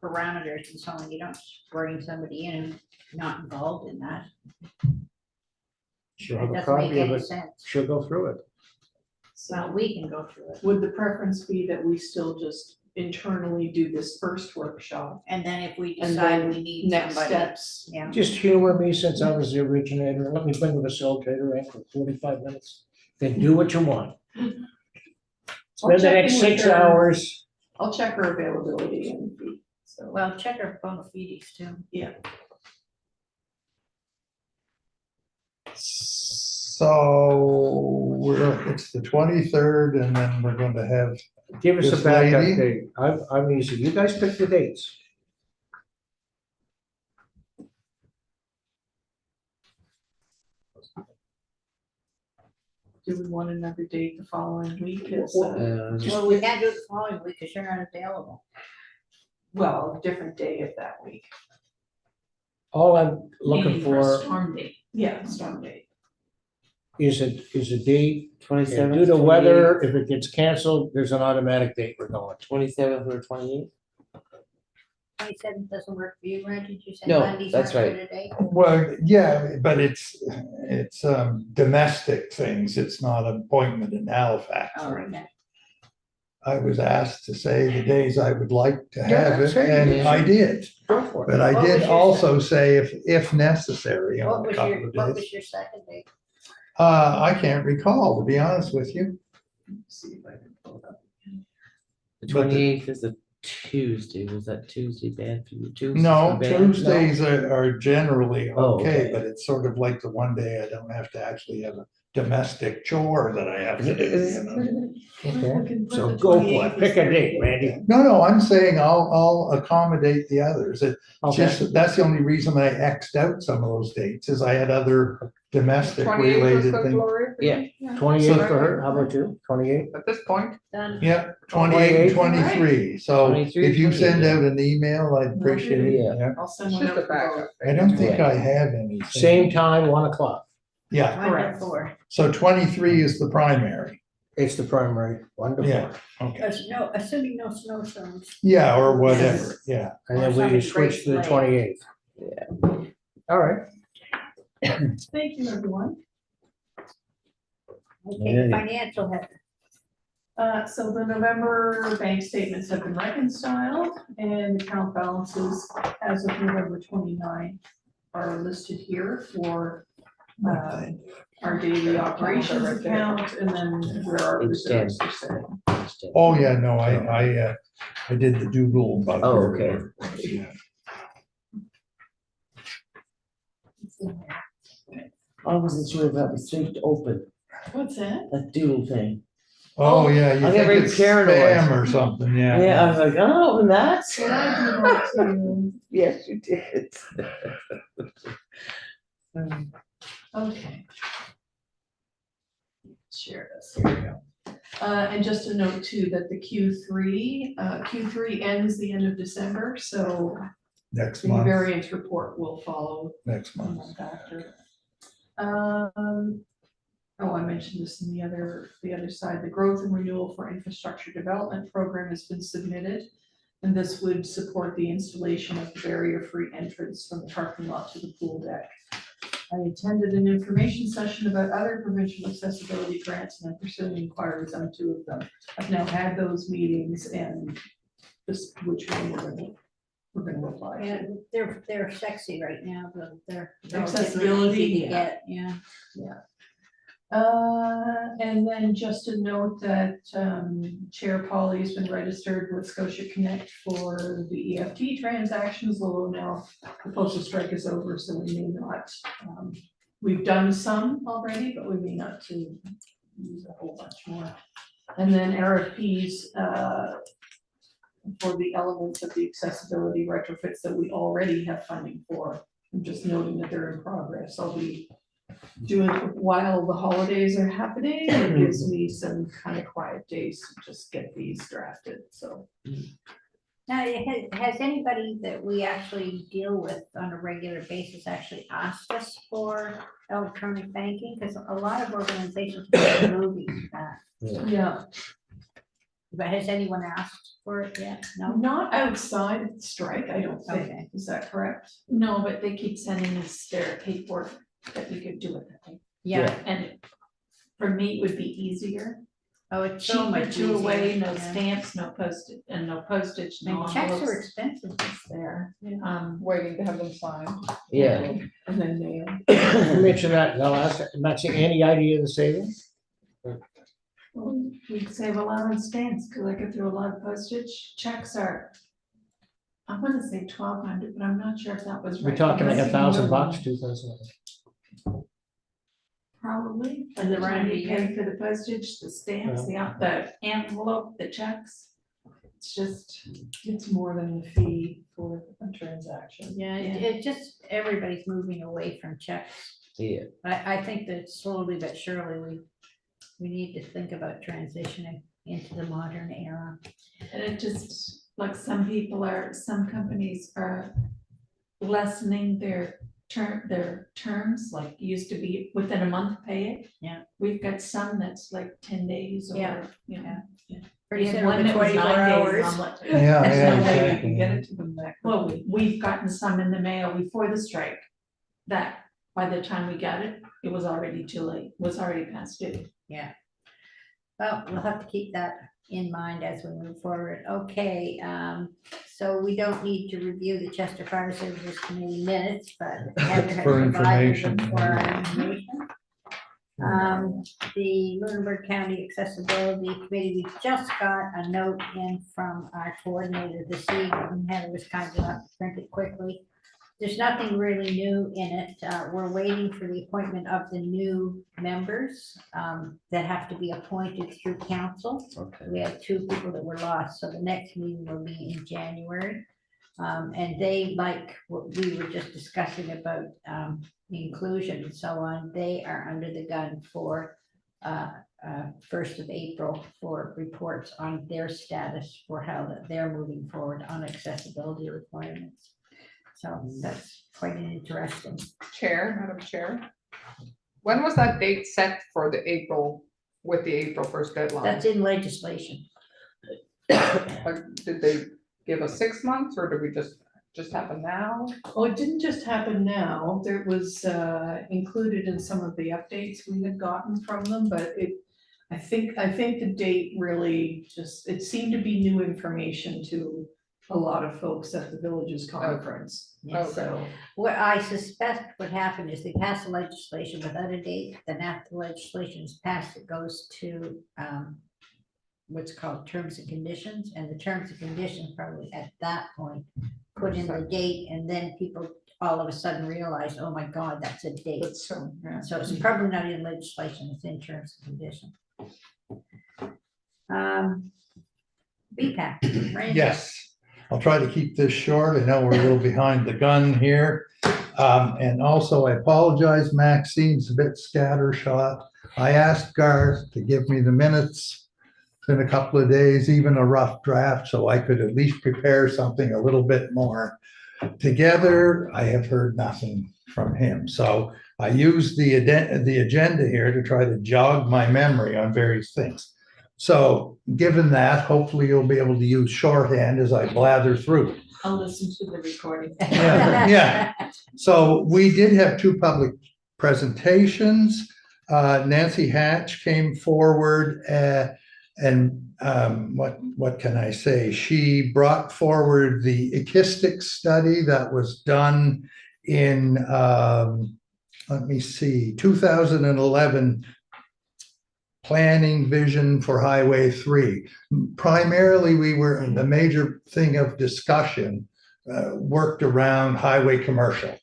[SPEAKER 1] parameters and so on. You don't just bring somebody in and not involved in that.
[SPEAKER 7] She'll
[SPEAKER 1] It
[SPEAKER 7] have a
[SPEAKER 1] doesn't make
[SPEAKER 7] copy of
[SPEAKER 1] any
[SPEAKER 7] it.
[SPEAKER 1] sense.
[SPEAKER 7] She'll go through it.
[SPEAKER 1] So we can go through it.
[SPEAKER 4] Would the preference be that we still just internally do this first workshop.
[SPEAKER 1] And then if we
[SPEAKER 4] And
[SPEAKER 1] decide
[SPEAKER 4] then
[SPEAKER 1] we need
[SPEAKER 4] next
[SPEAKER 1] somebody,
[SPEAKER 4] steps.
[SPEAKER 1] yeah.
[SPEAKER 7] Just humor me since I was the originator, let me bring the facilitator in for 45 minutes, then do what you want.
[SPEAKER 4] I'll
[SPEAKER 7] Spend the
[SPEAKER 4] check
[SPEAKER 7] next
[SPEAKER 4] in with
[SPEAKER 7] 6
[SPEAKER 4] her.
[SPEAKER 7] hours.
[SPEAKER 4] I'll check her availability and so.
[SPEAKER 1] Well, check our bona fides too.
[SPEAKER 5] So it's the 23rd and then we're going to have,
[SPEAKER 7] Give us a
[SPEAKER 5] This
[SPEAKER 7] backup
[SPEAKER 5] lady?
[SPEAKER 7] date. I'm easy. You guys pick the dates.
[SPEAKER 4] Do we want another date the following week? It's,
[SPEAKER 1] Well, we can't do it the following week because you're not available.
[SPEAKER 4] well, a different day of that week.
[SPEAKER 7] All I'm looking
[SPEAKER 8] Meaning for a
[SPEAKER 7] for
[SPEAKER 8] storm date.
[SPEAKER 4] Yeah, storm date.
[SPEAKER 7] is a date. And
[SPEAKER 3] 27th.
[SPEAKER 7] due to weather, if it gets canceled, there's an automatic date we're going.
[SPEAKER 3] 27th or 28th?
[SPEAKER 1] 27th doesn't work for you, right? Did you say
[SPEAKER 3] No,
[SPEAKER 1] Mondays
[SPEAKER 3] that's
[SPEAKER 1] aren't
[SPEAKER 3] right.
[SPEAKER 1] good today?
[SPEAKER 5] well, yeah, but it's domestic things. It's not an appointment in Halifax.
[SPEAKER 1] Oh, okay.
[SPEAKER 5] I was asked to say the days I would like to
[SPEAKER 7] Yeah,
[SPEAKER 5] have it,
[SPEAKER 7] sure you
[SPEAKER 5] and
[SPEAKER 7] did.
[SPEAKER 5] I did.
[SPEAKER 7] Go for it.
[SPEAKER 5] But I
[SPEAKER 1] What was
[SPEAKER 5] did
[SPEAKER 1] your
[SPEAKER 5] also say if necessary
[SPEAKER 1] What
[SPEAKER 5] on a
[SPEAKER 1] was
[SPEAKER 5] couple
[SPEAKER 1] your,
[SPEAKER 5] of
[SPEAKER 1] what
[SPEAKER 5] days.
[SPEAKER 1] was your second date?
[SPEAKER 5] I can't recall, to be honest with you.
[SPEAKER 4] Let's see if I can pull it up.
[SPEAKER 3] The
[SPEAKER 5] But the-
[SPEAKER 3] 28th is a Tuesday. Was that Tuesday bad for you? Tuesday's
[SPEAKER 5] No,
[SPEAKER 3] bad?
[SPEAKER 5] Tuesdays are generally
[SPEAKER 3] Oh,
[SPEAKER 5] okay,
[SPEAKER 3] okay.
[SPEAKER 5] but it's sort of like the one day I don't have to actually have a domestic chore that I have to do, you know?
[SPEAKER 7] Okay, so go for it. Pick a date, Randy.
[SPEAKER 5] No, I'm saying I'll accommodate the others. It's
[SPEAKER 7] Okay,
[SPEAKER 5] just, that's the only reason I Xed out some of those dates, is I had other domestic
[SPEAKER 6] 28th was
[SPEAKER 5] related
[SPEAKER 6] good,
[SPEAKER 5] things.
[SPEAKER 6] Lori, for you?
[SPEAKER 7] 28th for her. How about you? 28th?
[SPEAKER 6] At this point,
[SPEAKER 1] Done.
[SPEAKER 5] Yeah, 28 and
[SPEAKER 7] 28.
[SPEAKER 5] 23, so
[SPEAKER 3] 23,
[SPEAKER 5] if you send
[SPEAKER 3] 28.
[SPEAKER 5] out an email, I'd appreciate it,
[SPEAKER 3] Yeah.
[SPEAKER 5] yeah.
[SPEAKER 4] I'll send
[SPEAKER 6] it's
[SPEAKER 4] one
[SPEAKER 6] just
[SPEAKER 4] out
[SPEAKER 6] a
[SPEAKER 4] for both.
[SPEAKER 6] backup.
[SPEAKER 5] I don't think I have anything.
[SPEAKER 7] Same time, 1:00.
[SPEAKER 5] Yeah,
[SPEAKER 4] Correct.
[SPEAKER 1] Wonderful.
[SPEAKER 5] so 23 is the primary,
[SPEAKER 7] It's the primary, 1 to 4.
[SPEAKER 5] Yeah. okay.
[SPEAKER 1] No, assuming no snowstorms.
[SPEAKER 5] Yeah, or whatever, yeah.
[SPEAKER 7] And
[SPEAKER 1] Or
[SPEAKER 7] then we
[SPEAKER 1] something
[SPEAKER 7] switch to the
[SPEAKER 1] great
[SPEAKER 7] 28th. All right.
[SPEAKER 4] Thank you, everyone.
[SPEAKER 1] Okay,
[SPEAKER 3] Yeah.
[SPEAKER 1] financial head.
[SPEAKER 4] So the November bank statements have been reconciled and account balances as of November 29 are listed here for our daily operations account and then where our
[SPEAKER 3] It's dead.
[SPEAKER 4] reserves are sitting.
[SPEAKER 5] Oh, yeah, no, I did the doodle about.
[SPEAKER 3] Oh,
[SPEAKER 5] her,
[SPEAKER 3] okay.
[SPEAKER 5] yeah.
[SPEAKER 3] I wasn't sure if that was safe to open,
[SPEAKER 4] What's that?
[SPEAKER 3] that doodle thing.
[SPEAKER 5] Oh, yeah, you
[SPEAKER 3] I get
[SPEAKER 5] think
[SPEAKER 3] very
[SPEAKER 5] it's
[SPEAKER 3] paranoid.
[SPEAKER 5] spam or something, yeah.
[SPEAKER 3] Yeah, I was like, oh, and that's.
[SPEAKER 4] Well, I do that too.
[SPEAKER 3] Yes, you did.
[SPEAKER 4] Okay. Share this, here we go. And just a note too, that the Q3 ends the end of December, so
[SPEAKER 5] Next
[SPEAKER 4] the
[SPEAKER 5] month,
[SPEAKER 4] variance report will follow
[SPEAKER 5] next
[SPEAKER 4] a
[SPEAKER 5] month.
[SPEAKER 4] month after. Oh, I mentioned this in the other side, the growth and renewal for infrastructure development program has been submitted. And this would support the installation of the barrier-free entrance from the parking lot to the pool deck. I attended an information session about other provincial accessibility grants and I'm pursuing inquiries on 2 of them. I've now had those meetings and this, which one we're gonna apply
[SPEAKER 1] Yeah,
[SPEAKER 4] to.
[SPEAKER 1] they're sexy right now, but they're.
[SPEAKER 4] Accessibility,
[SPEAKER 1] easy to
[SPEAKER 4] yeah.
[SPEAKER 1] get, yeah.
[SPEAKER 4] And then just a note that Chair Polly has been registered with Scotia Connect for the EFT transactions, although now the postal strike is over, so we may not. We've done some already, but we may not to use a whole bunch more. And then RFPs for the elements of the accessibility retrofits that we already have funding for. I'm just noting that they're in progress. I'll be doing it while the holidays are happening. It gives me some kind of quiet days to just get these drafted, so.
[SPEAKER 1] Now, has anybody that we actually deal with on a regular basis actually asked us for electronic banking? Because a lot of organizations are moving that.
[SPEAKER 4] Yeah,
[SPEAKER 1] But has anyone asked for it yet? No?
[SPEAKER 4] not outside of the strike, I don't
[SPEAKER 1] Okay.
[SPEAKER 4] think. Is that correct?
[SPEAKER 8] No, but they keep sending us their paperwork that we could do it that way.
[SPEAKER 1] Yeah,
[SPEAKER 8] And for me, it would be easier
[SPEAKER 1] Oh, it's so
[SPEAKER 8] cheaper
[SPEAKER 1] much
[SPEAKER 8] to away,
[SPEAKER 1] easier,
[SPEAKER 8] no
[SPEAKER 1] yeah.
[SPEAKER 8] stamps, no postage, and no postage, no
[SPEAKER 1] And checks are
[SPEAKER 8] envelopes
[SPEAKER 1] expensive.
[SPEAKER 8] there.
[SPEAKER 6] Yeah. Waiting to have them signed.
[SPEAKER 3] Yeah.
[SPEAKER 4] And then mail.
[SPEAKER 7] You mentioned that, and I'll ask, Maxine, any idea of the savings?
[SPEAKER 8] Well, we save a lot on stamps, because I go through a lot of postage, checks are, I wanna say 1,200, but I'm not sure if that was right.
[SPEAKER 7] We're talking like
[SPEAKER 8] because
[SPEAKER 7] $1,000, 2,000.
[SPEAKER 8] Probably,
[SPEAKER 1] In
[SPEAKER 8] and
[SPEAKER 1] the
[SPEAKER 8] the
[SPEAKER 1] run
[SPEAKER 8] time
[SPEAKER 1] of a
[SPEAKER 8] you pay for the postage, the stamps, the envelope, the checks. It's just,
[SPEAKER 4] It's more than the fee for a transaction.
[SPEAKER 1] Yeah, it just, everybody's moving away from checks.
[SPEAKER 3] Yeah.
[SPEAKER 1] I think that slowly but surely we need to think about transitioning into the modern era.
[SPEAKER 8] and it just, like some companies are lessening their terms, like used to be within a month pay it.
[SPEAKER 1] Yeah.
[SPEAKER 8] We've got some that's like 10 days
[SPEAKER 1] Yeah.
[SPEAKER 8] or, you know.
[SPEAKER 1] Pretty
[SPEAKER 8] We had
[SPEAKER 1] soon
[SPEAKER 8] one
[SPEAKER 1] it'll be
[SPEAKER 8] that was
[SPEAKER 1] 24
[SPEAKER 8] 9 days,
[SPEAKER 1] hours.
[SPEAKER 8] and I'm like,
[SPEAKER 5] Yeah,
[SPEAKER 4] There's
[SPEAKER 5] yeah,
[SPEAKER 4] no way you
[SPEAKER 5] exactly.
[SPEAKER 4] can get it to them that.
[SPEAKER 8] well, we've gotten some in the mail before the strike, that by the time we got it, it was already too late, was already past due.
[SPEAKER 1] Well, we'll have to keep that in mind as we move forward. Okay, so we don't need to review the Chester Fire Services Committee minutes, but Heather has
[SPEAKER 5] For
[SPEAKER 1] provided them
[SPEAKER 5] information.
[SPEAKER 1] for our information. The Lunenburg County Accessibility Committee, we just got a note in from our coordinator this evening. Heather was kind enough to print it quickly. There's nothing really new in it. We're waiting for the appointment of the new members that have to be appointed through council.
[SPEAKER 3] Okay.
[SPEAKER 1] We had 2 people that were lost, so the next meeting will be in January. And they, like what we were just discussing about inclusion and so on, they are under the gun for 1st of April for reports on their status for how that they're moving forward on accessibility requirements. So that's quite interesting.
[SPEAKER 6] Madam Chair. When was that date set for the April, with the April 1st deadline?
[SPEAKER 1] That's in legislation.
[SPEAKER 6] Did they give us 6 months, or did we just happen now?
[SPEAKER 4] Oh, it didn't just happen now. There was included in some of the updates we had gotten from them, but I think the date really just, it seemed to be new information to a lot of folks at the villages conference.
[SPEAKER 1] Yes.
[SPEAKER 4] So,
[SPEAKER 1] What I suspect what happened is they passed the legislation without a date, then after the legislation is passed, it goes to what's called terms and conditions, and the terms and conditions probably at that point put in the date, and then people all of a sudden realized, oh my God, that's a date.
[SPEAKER 6] So, yeah.
[SPEAKER 1] So it's probably not in legislation, it's in terms and conditions. BPAC, Randy.
[SPEAKER 5] Yes, I'll try to keep this short. I know we're a little behind the gun here. And also I apologize, Maxine's a bit scattershot. I asked Garth to give me the minutes in a couple of days, even a rough draft, so I could at least prepare something a little bit more together. I have heard nothing from him. So I used the agenda here to try to jog my memory on various things. So given that, hopefully you'll be able to use shorthand as I blather through.
[SPEAKER 8] I'll listen to the recording.
[SPEAKER 5] Yeah. So we did have 2 public presentations. Nancy Hatch came forward and what can I say? She brought forward the acoustics study that was done in, let me see, 2011 planning vision for Highway 3. Primarily, the major thing of discussion worked around highway commercial.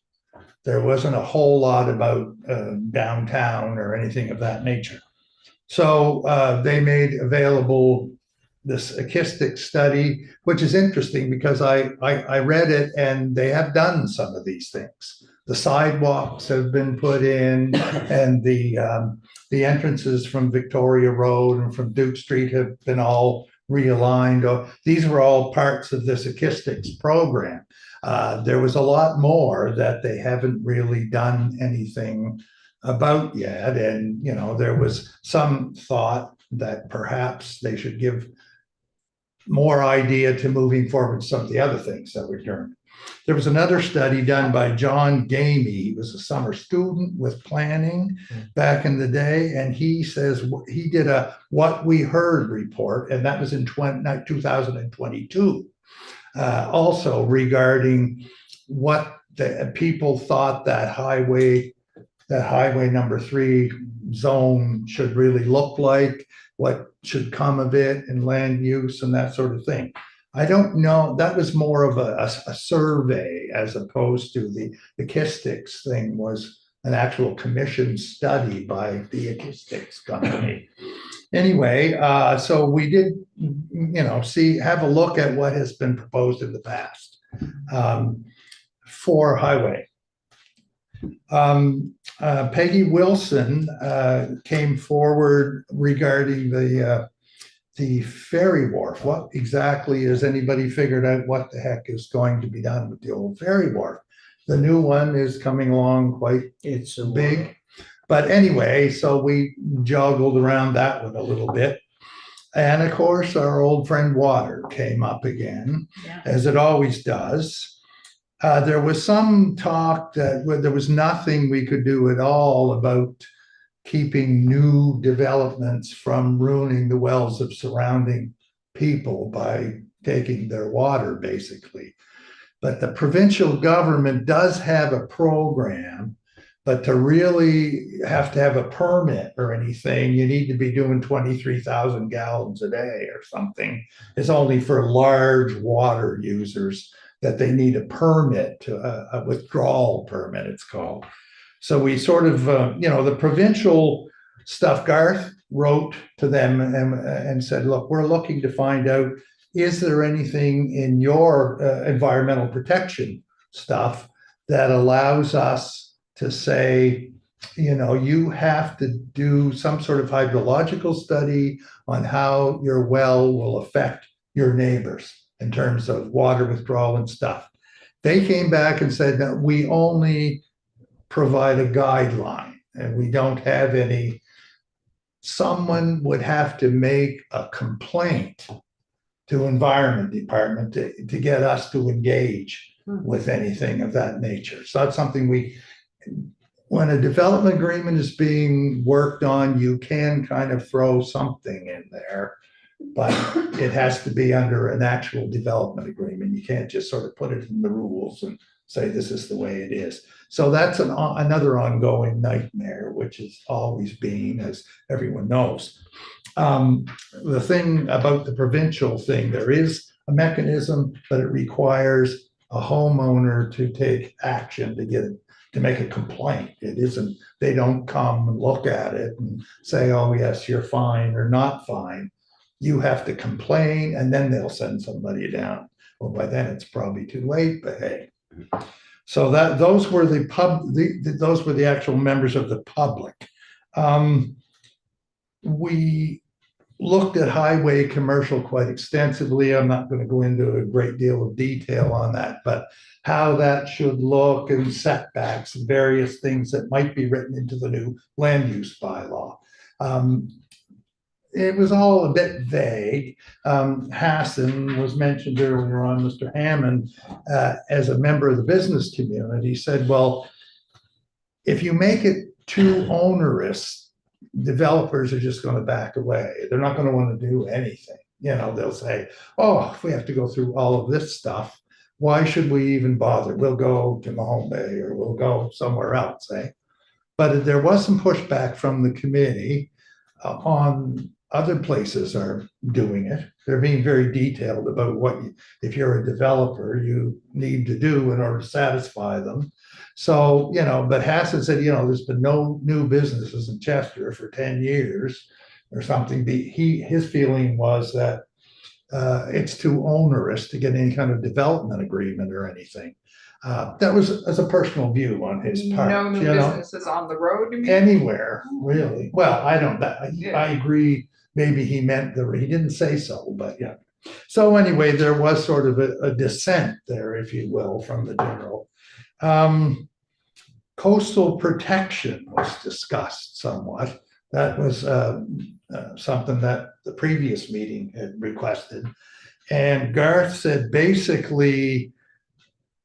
[SPEAKER 5] There wasn't a whole lot about downtown or anything of that nature. So they made available this acoustic study, which is interesting because I read it and they have done some of these things. The sidewalks have been put in and the entrances from Victoria Road and from Duke Street have been all realigned. These were all parts of this acoustics program. There was a lot more that they haven't really done anything about yet. And, you know, there was some thought that perhaps they should give more idea to moving forward some of the other things that were done. There was another study done by John Gamey. He was a summer student with planning back in the day, and he says he did a what we heard report, and that was in 2022. Also regarding what the people thought that highway number 3 zone should really look like, what should come of it and land use and that sort of thing. I don't know, that was more of a survey as opposed to the acoustics thing was an actual commission study by the acoustics company. Anyway, so we did, have a look at what has been proposed in the past for highway. Peggy Wilson came forward regarding the ferry wharf. What exactly has anybody figured out what the heck is going to be done with the old ferry wharf? The new one is coming along quite big. But anyway, so we joggled around that one a little bit. And of course, our old friend water came up again, as it always does. There was some talk that there was nothing we could do at all about keeping new developments from ruining the wells of surrounding people by taking their water, basically. But the provincial government does have a program, but to really have to have a permit or anything, you need to be doing 23,000 gallons a day or something. It's only for large water users that they need a permit, a withdrawal permit, it's called. So we sort of, the provincial stuff, Garth wrote to them and said, look, we're looking to find out, is there anything in your environmental protection stuff that allows us to say, you have to do some sort of hydrological study on how your well will affect your neighbors in terms of water withdrawal and stuff. They came back and said that we only provide a guideline and we don't have any. Someone would have to make a complaint to Environment Department to get us to engage with anything of that nature. So that's something when a development agreement is being worked on, you can kind of throw something in there, but it has to be under an actual development agreement. You can't just sort of put it in the rules and say this is the way it is. So that's another ongoing nightmare, which has always been, as everyone knows. The thing about the provincial thing, there is a mechanism, but it requires a homeowner to take action to make a complaint. It isn't, they don't come and look at it and say, oh yes, you're fine or not fine. You have to complain and then they'll send somebody down. Well, by then it's probably too late, but hey. So those were the actual members of the public. We looked at highway commercial quite extensively. I'm not going to go into a great deal of detail on that, but how that should look and setbacks and various things that might be written into the new land use bylaw. It was all a bit vague. Hassan was mentioned earlier on, Mr. Hammond, as a member of the business community, said, well, if you make it too onerous, developers are just going to back away. They're not going to want to do anything. They'll say, oh, if we have to go through all of this stuff, why should we even bother? We'll go to Mahone Bay or we'll go somewhere else, eh? But there was some pushback from the committee on other places are doing it. They're being very detailed about what, if you're a developer, you need to do in order to satisfy them. So, but Hassan said, there's been no new businesses in Chester for 10 years or something. His feeling was that it's too onerous to get any kind of development agreement or anything. That was as a personal view on his part.
[SPEAKER 6] No new businesses on the road, you mean?
[SPEAKER 5] Anywhere, really. Well, I don't, I agree. Maybe he meant he didn't say so, but yeah. So anyway, there was sort of a dissent there, if you will, from the general. Coastal protection was discussed somewhat. That was something that the previous meeting had requested. And Garth said, basically,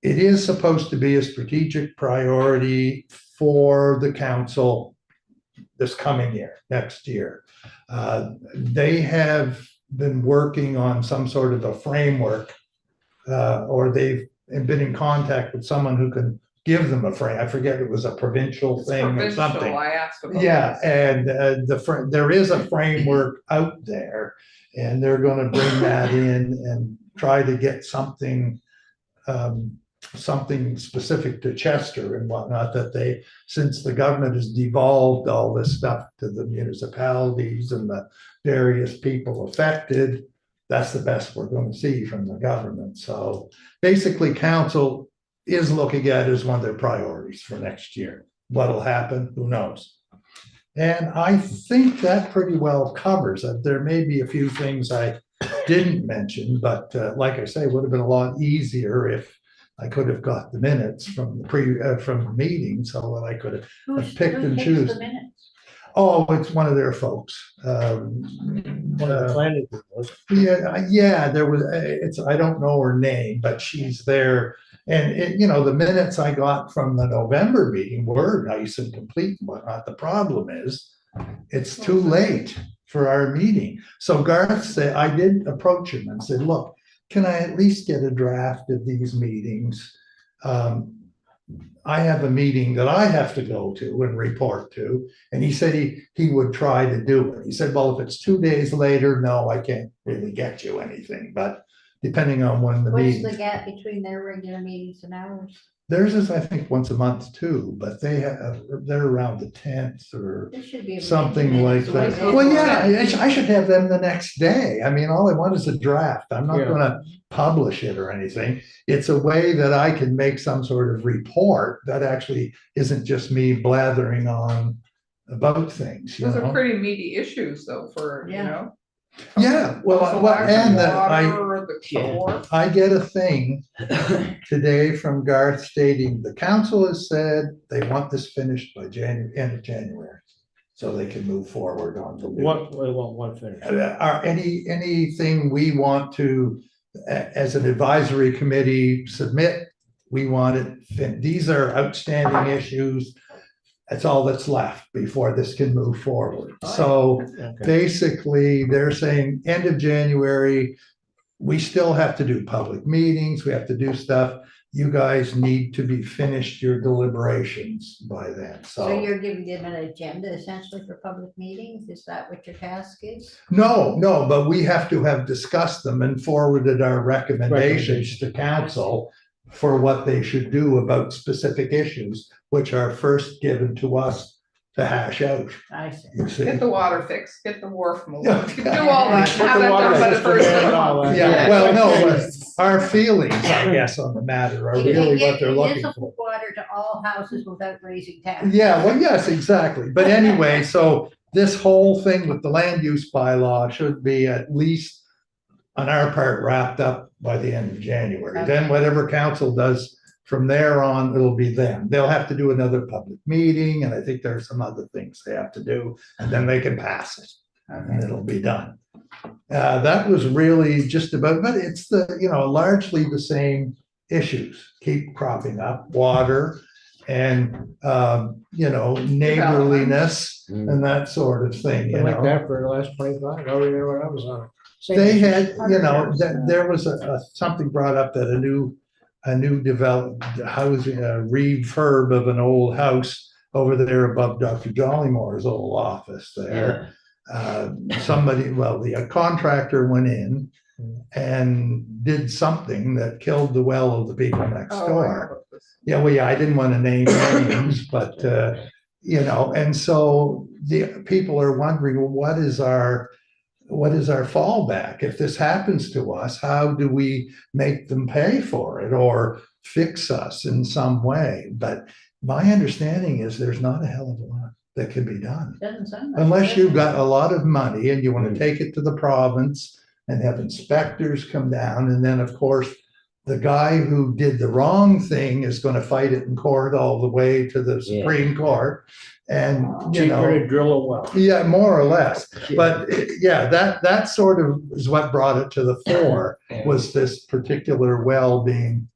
[SPEAKER 5] it is supposed to be a strategic priority for the council this coming year, next year. They have been working on some sort of a framework, or they've been in contact with someone who can give them a frame. I forget, it was a provincial
[SPEAKER 6] It's
[SPEAKER 5] thing or
[SPEAKER 6] provincial,
[SPEAKER 5] something.
[SPEAKER 6] I asked about
[SPEAKER 5] Yeah,
[SPEAKER 6] this.
[SPEAKER 5] and there is a framework out there, and they're gonna bring that in and try to get something something specific to Chester and whatnot, that they, since the government has devolved all this stuff to the municipalities and the various people affected, that's the best we're gonna see from the government. So basically, council is looking at it as one of their priorities for next year. What'll happen, who knows? And I think that pretty well covers it. There may be a few things I didn't mention, but like I say, it would have been a lot easier if I could have got the minutes from the meeting, so that I could have
[SPEAKER 1] Who's,
[SPEAKER 5] picked
[SPEAKER 1] who
[SPEAKER 5] and
[SPEAKER 1] takes
[SPEAKER 5] choose.
[SPEAKER 1] the minutes?
[SPEAKER 5] Oh, it's one of their folks.
[SPEAKER 7] One of the planning people,
[SPEAKER 5] Yeah, there was, I don't know her name, but she's there. And the minutes I got from the November meeting were nice and complete and whatnot. The problem is, it's too late for our meeting. So Garth said, I did approach him and said, look, can I at least get a draft of these meetings? I have a meeting that I have to go to and report to, and he said he would try to do it. He said, well, if it's 2 days later, no, I can't really get you anything, but depending on when the
[SPEAKER 1] What's
[SPEAKER 5] meeting.
[SPEAKER 1] the gap between their regular meetings and ours?
[SPEAKER 5] Theirs is, I think, once a month too, but they're around the 10th or
[SPEAKER 1] This should be.
[SPEAKER 5] something like that. Well, yeah, I should have them the next day. I mean, all I want is a draft. I'm not
[SPEAKER 7] Yeah.
[SPEAKER 5] gonna publish it or anything. It's a way that I can make some sort of report that actually isn't just me blathering on about things, you
[SPEAKER 6] Those are
[SPEAKER 5] know?
[SPEAKER 6] pretty meaty issues though, for, you
[SPEAKER 1] Yeah.
[SPEAKER 6] know.
[SPEAKER 5] Yeah, well,
[SPEAKER 6] Council
[SPEAKER 5] and
[SPEAKER 6] action,
[SPEAKER 5] that
[SPEAKER 6] water, the core.
[SPEAKER 5] I get a thing today from Garth stating the council has said they want this finished by end of January. So they can move forward on the.
[SPEAKER 7] one finish.
[SPEAKER 5] Are anything we want to, as an advisory committee, submit, we want it, these are outstanding issues. That's all that's left before this can move forward. So
[SPEAKER 7] Okay.
[SPEAKER 5] basically, they're saying end of January, we still have to do public meetings, we have to do stuff. You guys need to be finished your deliberations by then,
[SPEAKER 1] So
[SPEAKER 5] so.
[SPEAKER 1] you're giving them an agenda essentially for public meetings? Is that what your task is?
[SPEAKER 5] No, but we have to have discussed them and forwarded our recommendations to council for what they should do about specific issues, which are first given to us to hash out,
[SPEAKER 1] I see.
[SPEAKER 5] you see.
[SPEAKER 6] Get the water fixed, get the wharf moved,
[SPEAKER 5] Yeah.
[SPEAKER 6] do all that,
[SPEAKER 7] Put
[SPEAKER 6] have
[SPEAKER 7] the
[SPEAKER 6] that
[SPEAKER 7] water
[SPEAKER 6] done by the
[SPEAKER 7] system
[SPEAKER 6] first
[SPEAKER 7] in
[SPEAKER 6] of the
[SPEAKER 7] and all
[SPEAKER 6] month.
[SPEAKER 7] that.
[SPEAKER 5] Yeah, well, no, our feelings, I guess, on the matter are really what they're looking for.
[SPEAKER 1] Water to all houses without raising taxes.
[SPEAKER 5] Yeah, well, yes, exactly. But anyway, so this whole thing with the land use bylaw should be at least on our part wrapped up by the end of January. Then whatever council does from there on, it'll be them. They'll have to do another public meeting, and I think there are some other things they have to do, and then they can pass it, and it'll be done. That was really just about, but it's largely the same issues keep cropping up, water and, neighborliness and that sort of thing, you
[SPEAKER 7] Been like
[SPEAKER 5] know.
[SPEAKER 7] that for the last 25, I don't remember when I was on it. Same
[SPEAKER 5] They
[SPEAKER 7] issue.
[SPEAKER 5] had, there was something brought up that a new developed housing, a refurb of an old house over there above Dr. Jollymore's old office there. The contractor went in and did something that killed the well of the people next
[SPEAKER 6] Oh, I
[SPEAKER 5] door.
[SPEAKER 6] know about this.
[SPEAKER 5] Yeah, well, yeah, I didn't want to name names, but, and so the people are wondering, well, what is our fallback? If this happens to us, how do we make them pay for it or fix us in some way? But my understanding is there's not a hell of a lot that can be done.
[SPEAKER 1] Doesn't sound like.
[SPEAKER 5] Unless
[SPEAKER 1] it.
[SPEAKER 5] you've got a lot of money and you want to take it to the province and have inspectors come down. And then, of course, the guy who did the wrong thing is going to fight it in court all the way to the
[SPEAKER 3] Yeah.
[SPEAKER 5] Supreme Court. And,
[SPEAKER 7] Cheaper to drill a well.
[SPEAKER 5] yeah, more or less. But yeah, that sort of is what brought it to the fore, was this particular well being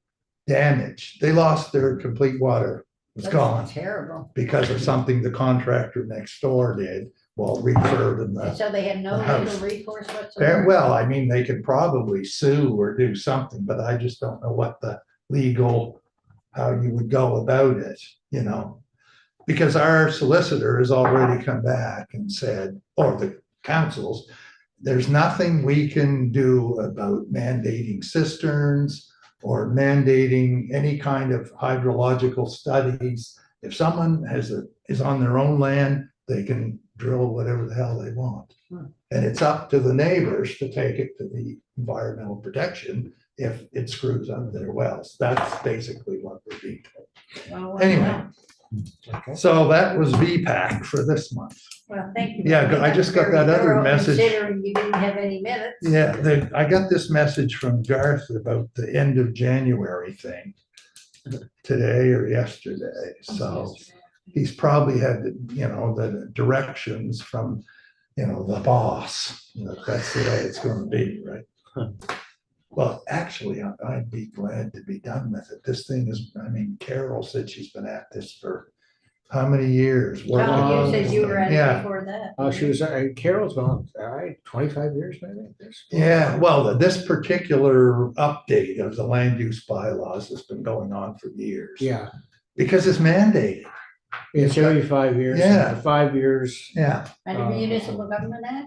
[SPEAKER 5] damaged. They lost their complete water. It's
[SPEAKER 1] That's
[SPEAKER 5] gone
[SPEAKER 1] Terrible.
[SPEAKER 5] because of something the contractor next door did while refurbing the.
[SPEAKER 1] And so they had no
[SPEAKER 5] the house.
[SPEAKER 1] legal recourse
[SPEAKER 5] Very
[SPEAKER 1] whatsoever.
[SPEAKER 5] well, I mean, they could probably sue or do something, but I just don't know what the legal, how you would go about it, you know? Because our solicitor has already come back and said, or the councils, there's nothing we can do about mandating cisterns or mandating any kind of hydrological studies. If someone is on their own land, they can drill whatever the hell they want. And it's up to the neighbors to take it to the environmental protection if it screws up their wells. That's basically what we're being told.
[SPEAKER 1] Well, well,
[SPEAKER 5] Anyway,
[SPEAKER 7] Okay.
[SPEAKER 5] so that was VPAC for this month.
[SPEAKER 1] Well, thank you.
[SPEAKER 5] Yeah, I just got that other
[SPEAKER 1] Very thorough,
[SPEAKER 5] message.
[SPEAKER 1] Considering you didn't have any minutes.
[SPEAKER 5] Yeah, I got this message from Garth about the end of January thing today or yesterday, so he's probably had, the directions from, the boss. That's the way it's gonna be, right? Well, actually, I'd be glad to be done with it. This thing is, Carol said she's been at this for how many years? working
[SPEAKER 1] No,
[SPEAKER 5] on
[SPEAKER 1] you said
[SPEAKER 5] this
[SPEAKER 1] you
[SPEAKER 5] thing.
[SPEAKER 1] were at it
[SPEAKER 5] Yeah.
[SPEAKER 1] before that.
[SPEAKER 7] She was, Carol's gone, 25 years maybe.
[SPEAKER 5] Yeah, well, this particular update of the land use bylaws has been going on for years.
[SPEAKER 7] Yeah,
[SPEAKER 5] Because it's mandated,
[SPEAKER 7] it's every 5 years.
[SPEAKER 5] Yeah.
[SPEAKER 7] For 5 years.
[SPEAKER 5] yeah.
[SPEAKER 1] Under the Municipal Government Act?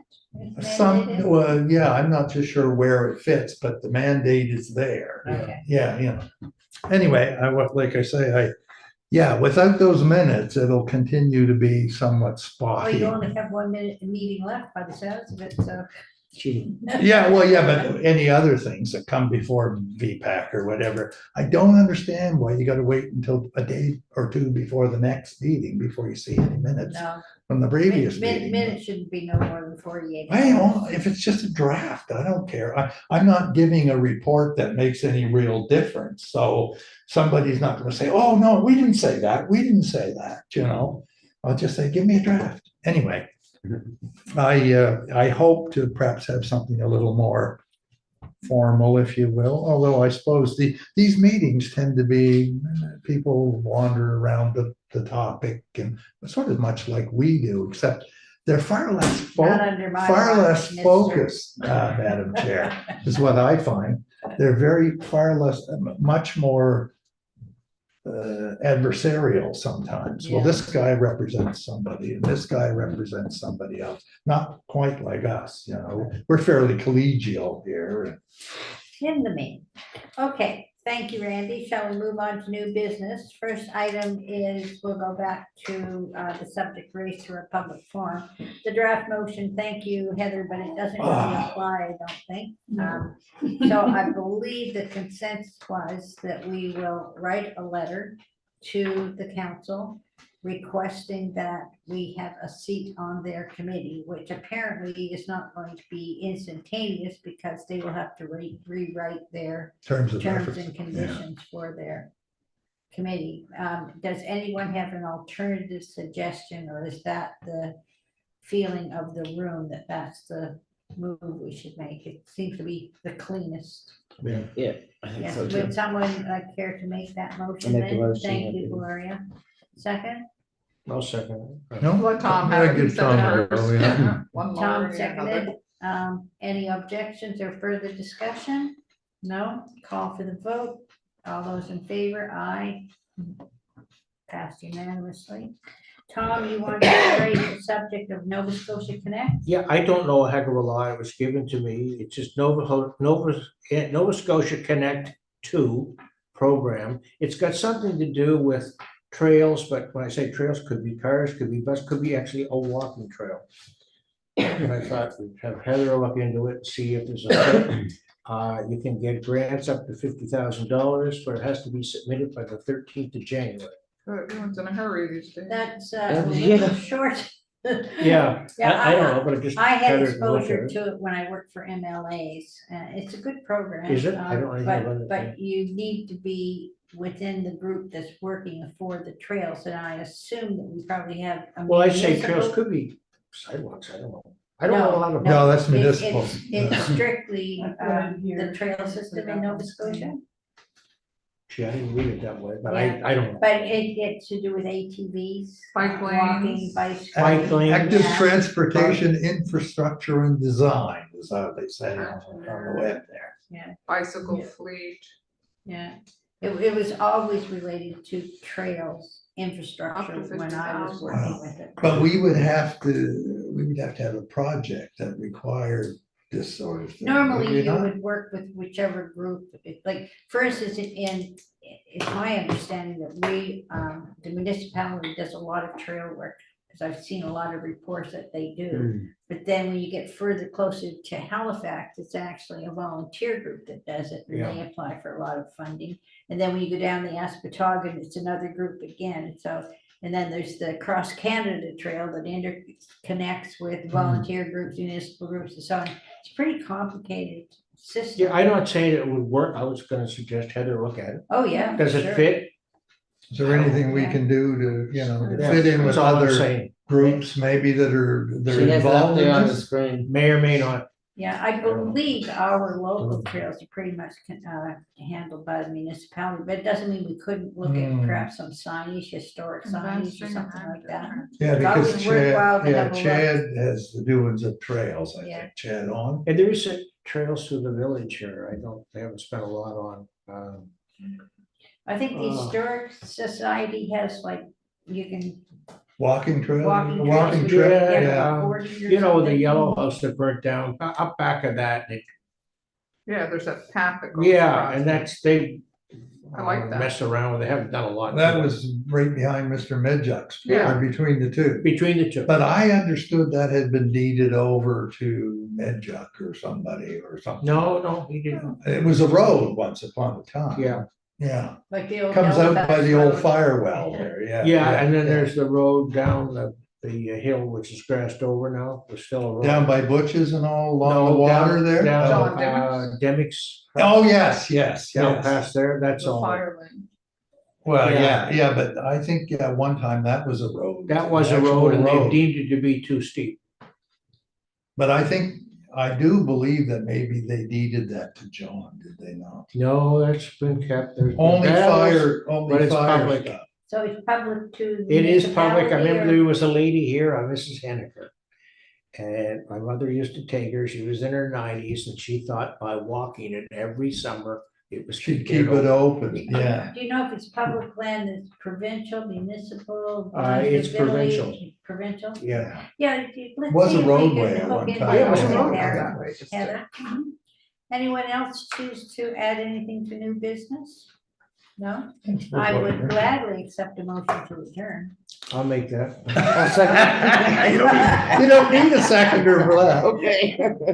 [SPEAKER 1] It's
[SPEAKER 5] Some,
[SPEAKER 1] mandated?
[SPEAKER 5] well, yeah, I'm not too sure where it fits, but the mandate is there.
[SPEAKER 1] Okay.
[SPEAKER 5] Yeah. Anyway, like I say, without those minutes, it'll continue to be somewhat
[SPEAKER 1] Well,
[SPEAKER 5] spotty.
[SPEAKER 1] you only have 1 minute meeting left by the sounds of it, so.
[SPEAKER 5] Yeah, but any other things that come before VPAC or whatever, I don't understand why you gotta wait until a day or two before the next meeting before you see any minutes
[SPEAKER 1] No,
[SPEAKER 5] from the previous meeting.
[SPEAKER 1] minutes shouldn't be no more than 48
[SPEAKER 5] Well,
[SPEAKER 1] hours.
[SPEAKER 5] if it's just a draft, I don't care. I'm not giving a report that makes any real difference. So somebody's not gonna say, oh, no, we didn't say that. We didn't say that, I'll just say, give me a draft. Anyway, I hope to perhaps have something a little more formal, if you will, although I suppose these meetings tend to be, people wander around the topic and sort of much like we do, except they're far less
[SPEAKER 1] Not under my
[SPEAKER 5] far
[SPEAKER 1] watch,
[SPEAKER 5] less
[SPEAKER 1] Mr.
[SPEAKER 5] focused, Madam Chair, is what I find. They're far less, much more adversarial sometimes. Well,
[SPEAKER 1] Yeah.
[SPEAKER 5] this guy represents somebody and this guy represents somebody else, not quite like us, we're fairly collegial here.
[SPEAKER 1] In the main. Okay, thank you, Randy. Shall we move on to new business? First item is, we'll go back to the subject raised through a public forum. The draft motion, thank you, Heather, but it doesn't really apply, I don't think. So I believe the consensus was that we will write a letter to the council requesting that we have a seat on their committee, which apparently is not going to be instantaneous because they will have to rewrite their
[SPEAKER 5] Terms of
[SPEAKER 1] terms
[SPEAKER 5] reference.
[SPEAKER 1] and conditions for their committee. Does anyone have an alternative suggestion, or is that the feeling of the room that that's the move we should make? It seems to be the cleanest.
[SPEAKER 3] Yeah, I think
[SPEAKER 1] Yes,
[SPEAKER 3] so
[SPEAKER 1] would
[SPEAKER 3] too.
[SPEAKER 1] someone care to make that motion
[SPEAKER 3] I'll make the
[SPEAKER 1] then?
[SPEAKER 3] motion,
[SPEAKER 1] Thank
[SPEAKER 3] yeah.
[SPEAKER 1] you, Gloria. Second,
[SPEAKER 7] I'll second it.
[SPEAKER 5] No?
[SPEAKER 6] Let Tom
[SPEAKER 5] Yeah,
[SPEAKER 6] have it. He
[SPEAKER 5] give
[SPEAKER 6] said
[SPEAKER 5] Tom
[SPEAKER 6] it
[SPEAKER 5] a
[SPEAKER 6] first.
[SPEAKER 5] go, yeah.
[SPEAKER 6] One more,
[SPEAKER 1] Tom
[SPEAKER 6] yeah,
[SPEAKER 1] seconded. Any objections or further discussion? No? Call for the vote. All those in favor, aye. Passed unanimously. Tom, you want to raise the subject of Nova Scotia Connect?
[SPEAKER 7] Yeah, I don't know a heck of a lot. It was given to me. It's just Nova Scotia Connect 2 program. It's got something to do with trails, but when I say trails, could be cars, could be bus, could be actually a walking trail. And I thought we'd have Heather look into it, see if there's a, you can get grants up to $50,000, but it has to be submitted by the 13th of January.
[SPEAKER 6] Everyone's in a hurry these days.
[SPEAKER 1] That's a
[SPEAKER 3] Yeah.
[SPEAKER 1] little short.
[SPEAKER 7] Yeah,
[SPEAKER 1] Yeah,
[SPEAKER 7] I don't know, but it just.
[SPEAKER 1] I had
[SPEAKER 7] Heather can look at
[SPEAKER 1] exposure
[SPEAKER 7] it.
[SPEAKER 1] to it when I worked for MLAs, and it's a good program.
[SPEAKER 7] Is it? I don't know anything about it.
[SPEAKER 1] But you need to be within the group that's working for the trails, and I assume that we probably have. a
[SPEAKER 7] Well, I say
[SPEAKER 1] municipal-
[SPEAKER 7] trails could be sidewalks, I don't know. I don't know a lot about.
[SPEAKER 5] No, that's
[SPEAKER 1] It's-
[SPEAKER 5] municipal.
[SPEAKER 1] It's strictly
[SPEAKER 4] I've got it here.
[SPEAKER 1] the trail system in Nova Scotia.
[SPEAKER 7] Gee, I didn't read it that way, but I don't know.
[SPEAKER 1] But it gets to do with ATVs.
[SPEAKER 6] Bike
[SPEAKER 1] Walking,
[SPEAKER 6] lanes.
[SPEAKER 1] bicycling.
[SPEAKER 7] Bike lanes.
[SPEAKER 5] Active
[SPEAKER 1] Yeah.
[SPEAKER 5] transportation infrastructure and design is how they say it on the web there.
[SPEAKER 6] Bicycle
[SPEAKER 1] Yeah.
[SPEAKER 6] fleet.
[SPEAKER 1] Yeah, it was always related to trails, infrastructure
[SPEAKER 6] Up to
[SPEAKER 1] when I was
[SPEAKER 6] 50,000.
[SPEAKER 1] working with it.
[SPEAKER 5] But we would have to have a project that required this sort of thing. would
[SPEAKER 1] Normally,
[SPEAKER 5] we
[SPEAKER 1] you
[SPEAKER 5] not?
[SPEAKER 1] would work with whichever group, like, for instance, it's my understanding that the municipality does a lot of trail work. Because I've seen a lot of reports that they do,
[SPEAKER 7] Hmm.
[SPEAKER 1] but then when you get further closer to Halifax, it's actually a volunteer group that does it. And they apply for a lot of funding, and then when you go down the Aspetuggin, it's another group again, so. And then there's the Cross Canada Trail that interconnects with volunteer groups, municipal groups and so on. It's a pretty complicated system.
[SPEAKER 7] Yeah, I'm not saying it would work. I was gonna suggest Heather look at it.
[SPEAKER 1] Oh, yeah.
[SPEAKER 7] Does it
[SPEAKER 1] sure.
[SPEAKER 7] fit?
[SPEAKER 5] Is there anything we
[SPEAKER 1] Yeah.
[SPEAKER 5] can do to, to
[SPEAKER 7] Yeah,
[SPEAKER 5] fit in
[SPEAKER 7] that's
[SPEAKER 5] with
[SPEAKER 7] all I'm
[SPEAKER 5] other
[SPEAKER 7] saying.
[SPEAKER 5] groups maybe that are,
[SPEAKER 3] She
[SPEAKER 5] they're
[SPEAKER 3] has it up
[SPEAKER 5] involved in
[SPEAKER 3] there on the
[SPEAKER 5] this?
[SPEAKER 3] screen.
[SPEAKER 7] May or may not.
[SPEAKER 1] Yeah, I believe our local trails are pretty much handled by the municipality, but it doesn't mean we couldn't look at
[SPEAKER 5] Hmm.
[SPEAKER 1] perhaps some signage, historic signage or something like that.
[SPEAKER 5] Yeah,
[SPEAKER 1] It's always
[SPEAKER 5] because
[SPEAKER 1] worthwhile
[SPEAKER 5] Chad,
[SPEAKER 1] to
[SPEAKER 5] yeah,
[SPEAKER 1] have a look.
[SPEAKER 5] Chad has the doings of trails, I
[SPEAKER 1] Yeah.
[SPEAKER 5] think, Chad on.
[SPEAKER 7] And there is a trails through the village here. They haven't spent a lot on.
[SPEAKER 1] I think the
[SPEAKER 7] Oh.
[SPEAKER 1] Historic Society has like, you can
[SPEAKER 5] Walking trail,
[SPEAKER 1] walking
[SPEAKER 5] walking
[SPEAKER 1] trails.
[SPEAKER 5] trail,
[SPEAKER 7] Yeah,
[SPEAKER 5] yeah.
[SPEAKER 1] according or
[SPEAKER 7] You know, the
[SPEAKER 1] something.
[SPEAKER 7] yellow house that burnt down, up back of that,
[SPEAKER 6] Yeah, there's that path that goes.
[SPEAKER 7] yeah,
[SPEAKER 6] across.
[SPEAKER 7] and that's, they.
[SPEAKER 6] I like that.
[SPEAKER 7] Mess around with, they haven't done a lot.
[SPEAKER 5] That
[SPEAKER 7] to it.
[SPEAKER 5] was right behind Mr. Medjuck's,
[SPEAKER 6] Yeah.
[SPEAKER 5] or between the two.
[SPEAKER 7] Between the two.
[SPEAKER 5] But I understood that had been deeded over to Medjuck or somebody or something.
[SPEAKER 7] No, he didn't.
[SPEAKER 5] It was a road once upon a time.
[SPEAKER 7] Yeah,
[SPEAKER 5] Yeah,
[SPEAKER 1] Like the old.
[SPEAKER 5] comes out by
[SPEAKER 1] Halifax
[SPEAKER 5] the old
[SPEAKER 1] Road.
[SPEAKER 5] fire well there, yeah.
[SPEAKER 7] yeah, and then
[SPEAKER 5] yeah.
[SPEAKER 7] there's the road down the hill, which is grassed over now. There's still a road.
[SPEAKER 5] Down by Butch's and all along
[SPEAKER 7] No,
[SPEAKER 5] the water
[SPEAKER 7] down-
[SPEAKER 5] there?
[SPEAKER 7] down,
[SPEAKER 6] John Demick's?
[SPEAKER 7] Demick's.
[SPEAKER 5] Oh, yes, yes,
[SPEAKER 7] Down
[SPEAKER 5] yes.
[SPEAKER 7] past there, that's
[SPEAKER 6] The
[SPEAKER 7] all.
[SPEAKER 6] fire lane.
[SPEAKER 5] Well,
[SPEAKER 7] Yeah.
[SPEAKER 5] yeah, but I think, one time that was a road.
[SPEAKER 7] That was a
[SPEAKER 5] an
[SPEAKER 7] road and
[SPEAKER 5] actual
[SPEAKER 7] they
[SPEAKER 5] road.
[SPEAKER 7] deemed it to be too steep.
[SPEAKER 5] But I do believe that maybe they deeded that to John, did they not?
[SPEAKER 7] No, that's been kept. There's been
[SPEAKER 5] Only
[SPEAKER 7] battles,
[SPEAKER 5] only
[SPEAKER 7] but it's
[SPEAKER 5] fire
[SPEAKER 7] public.
[SPEAKER 5] stuff.
[SPEAKER 1] So it's public to.
[SPEAKER 7] It is public. I
[SPEAKER 1] municipality
[SPEAKER 7] remember
[SPEAKER 1] or-
[SPEAKER 7] there was a lady here, Mrs. Henniker. And my mother used to take her. She was in her 90s and she thought by walking it every summer, it was.
[SPEAKER 5] Should keep it open, yeah.
[SPEAKER 1] Do you know if it's public land, it's provincial, municipal?
[SPEAKER 7] It's
[SPEAKER 1] village,
[SPEAKER 7] provincial.
[SPEAKER 1] Provincial?
[SPEAKER 7] Yeah.
[SPEAKER 1] Yeah. Let's
[SPEAKER 5] Was a
[SPEAKER 1] see if we can
[SPEAKER 5] roadway at
[SPEAKER 1] hook
[SPEAKER 5] one
[SPEAKER 1] in
[SPEAKER 5] time.
[SPEAKER 1] by
[SPEAKER 7] Yeah, it was a
[SPEAKER 1] hook in
[SPEAKER 7] roadway.
[SPEAKER 1] there.
[SPEAKER 6] That way, just
[SPEAKER 1] Heather? Anyone else choose to add anything to new business? No? I would gladly accept a motion to adjourn.
[SPEAKER 7] I'll make that.
[SPEAKER 3] I'll second.
[SPEAKER 5] You don't need a seconder for that.
[SPEAKER 3] Okay.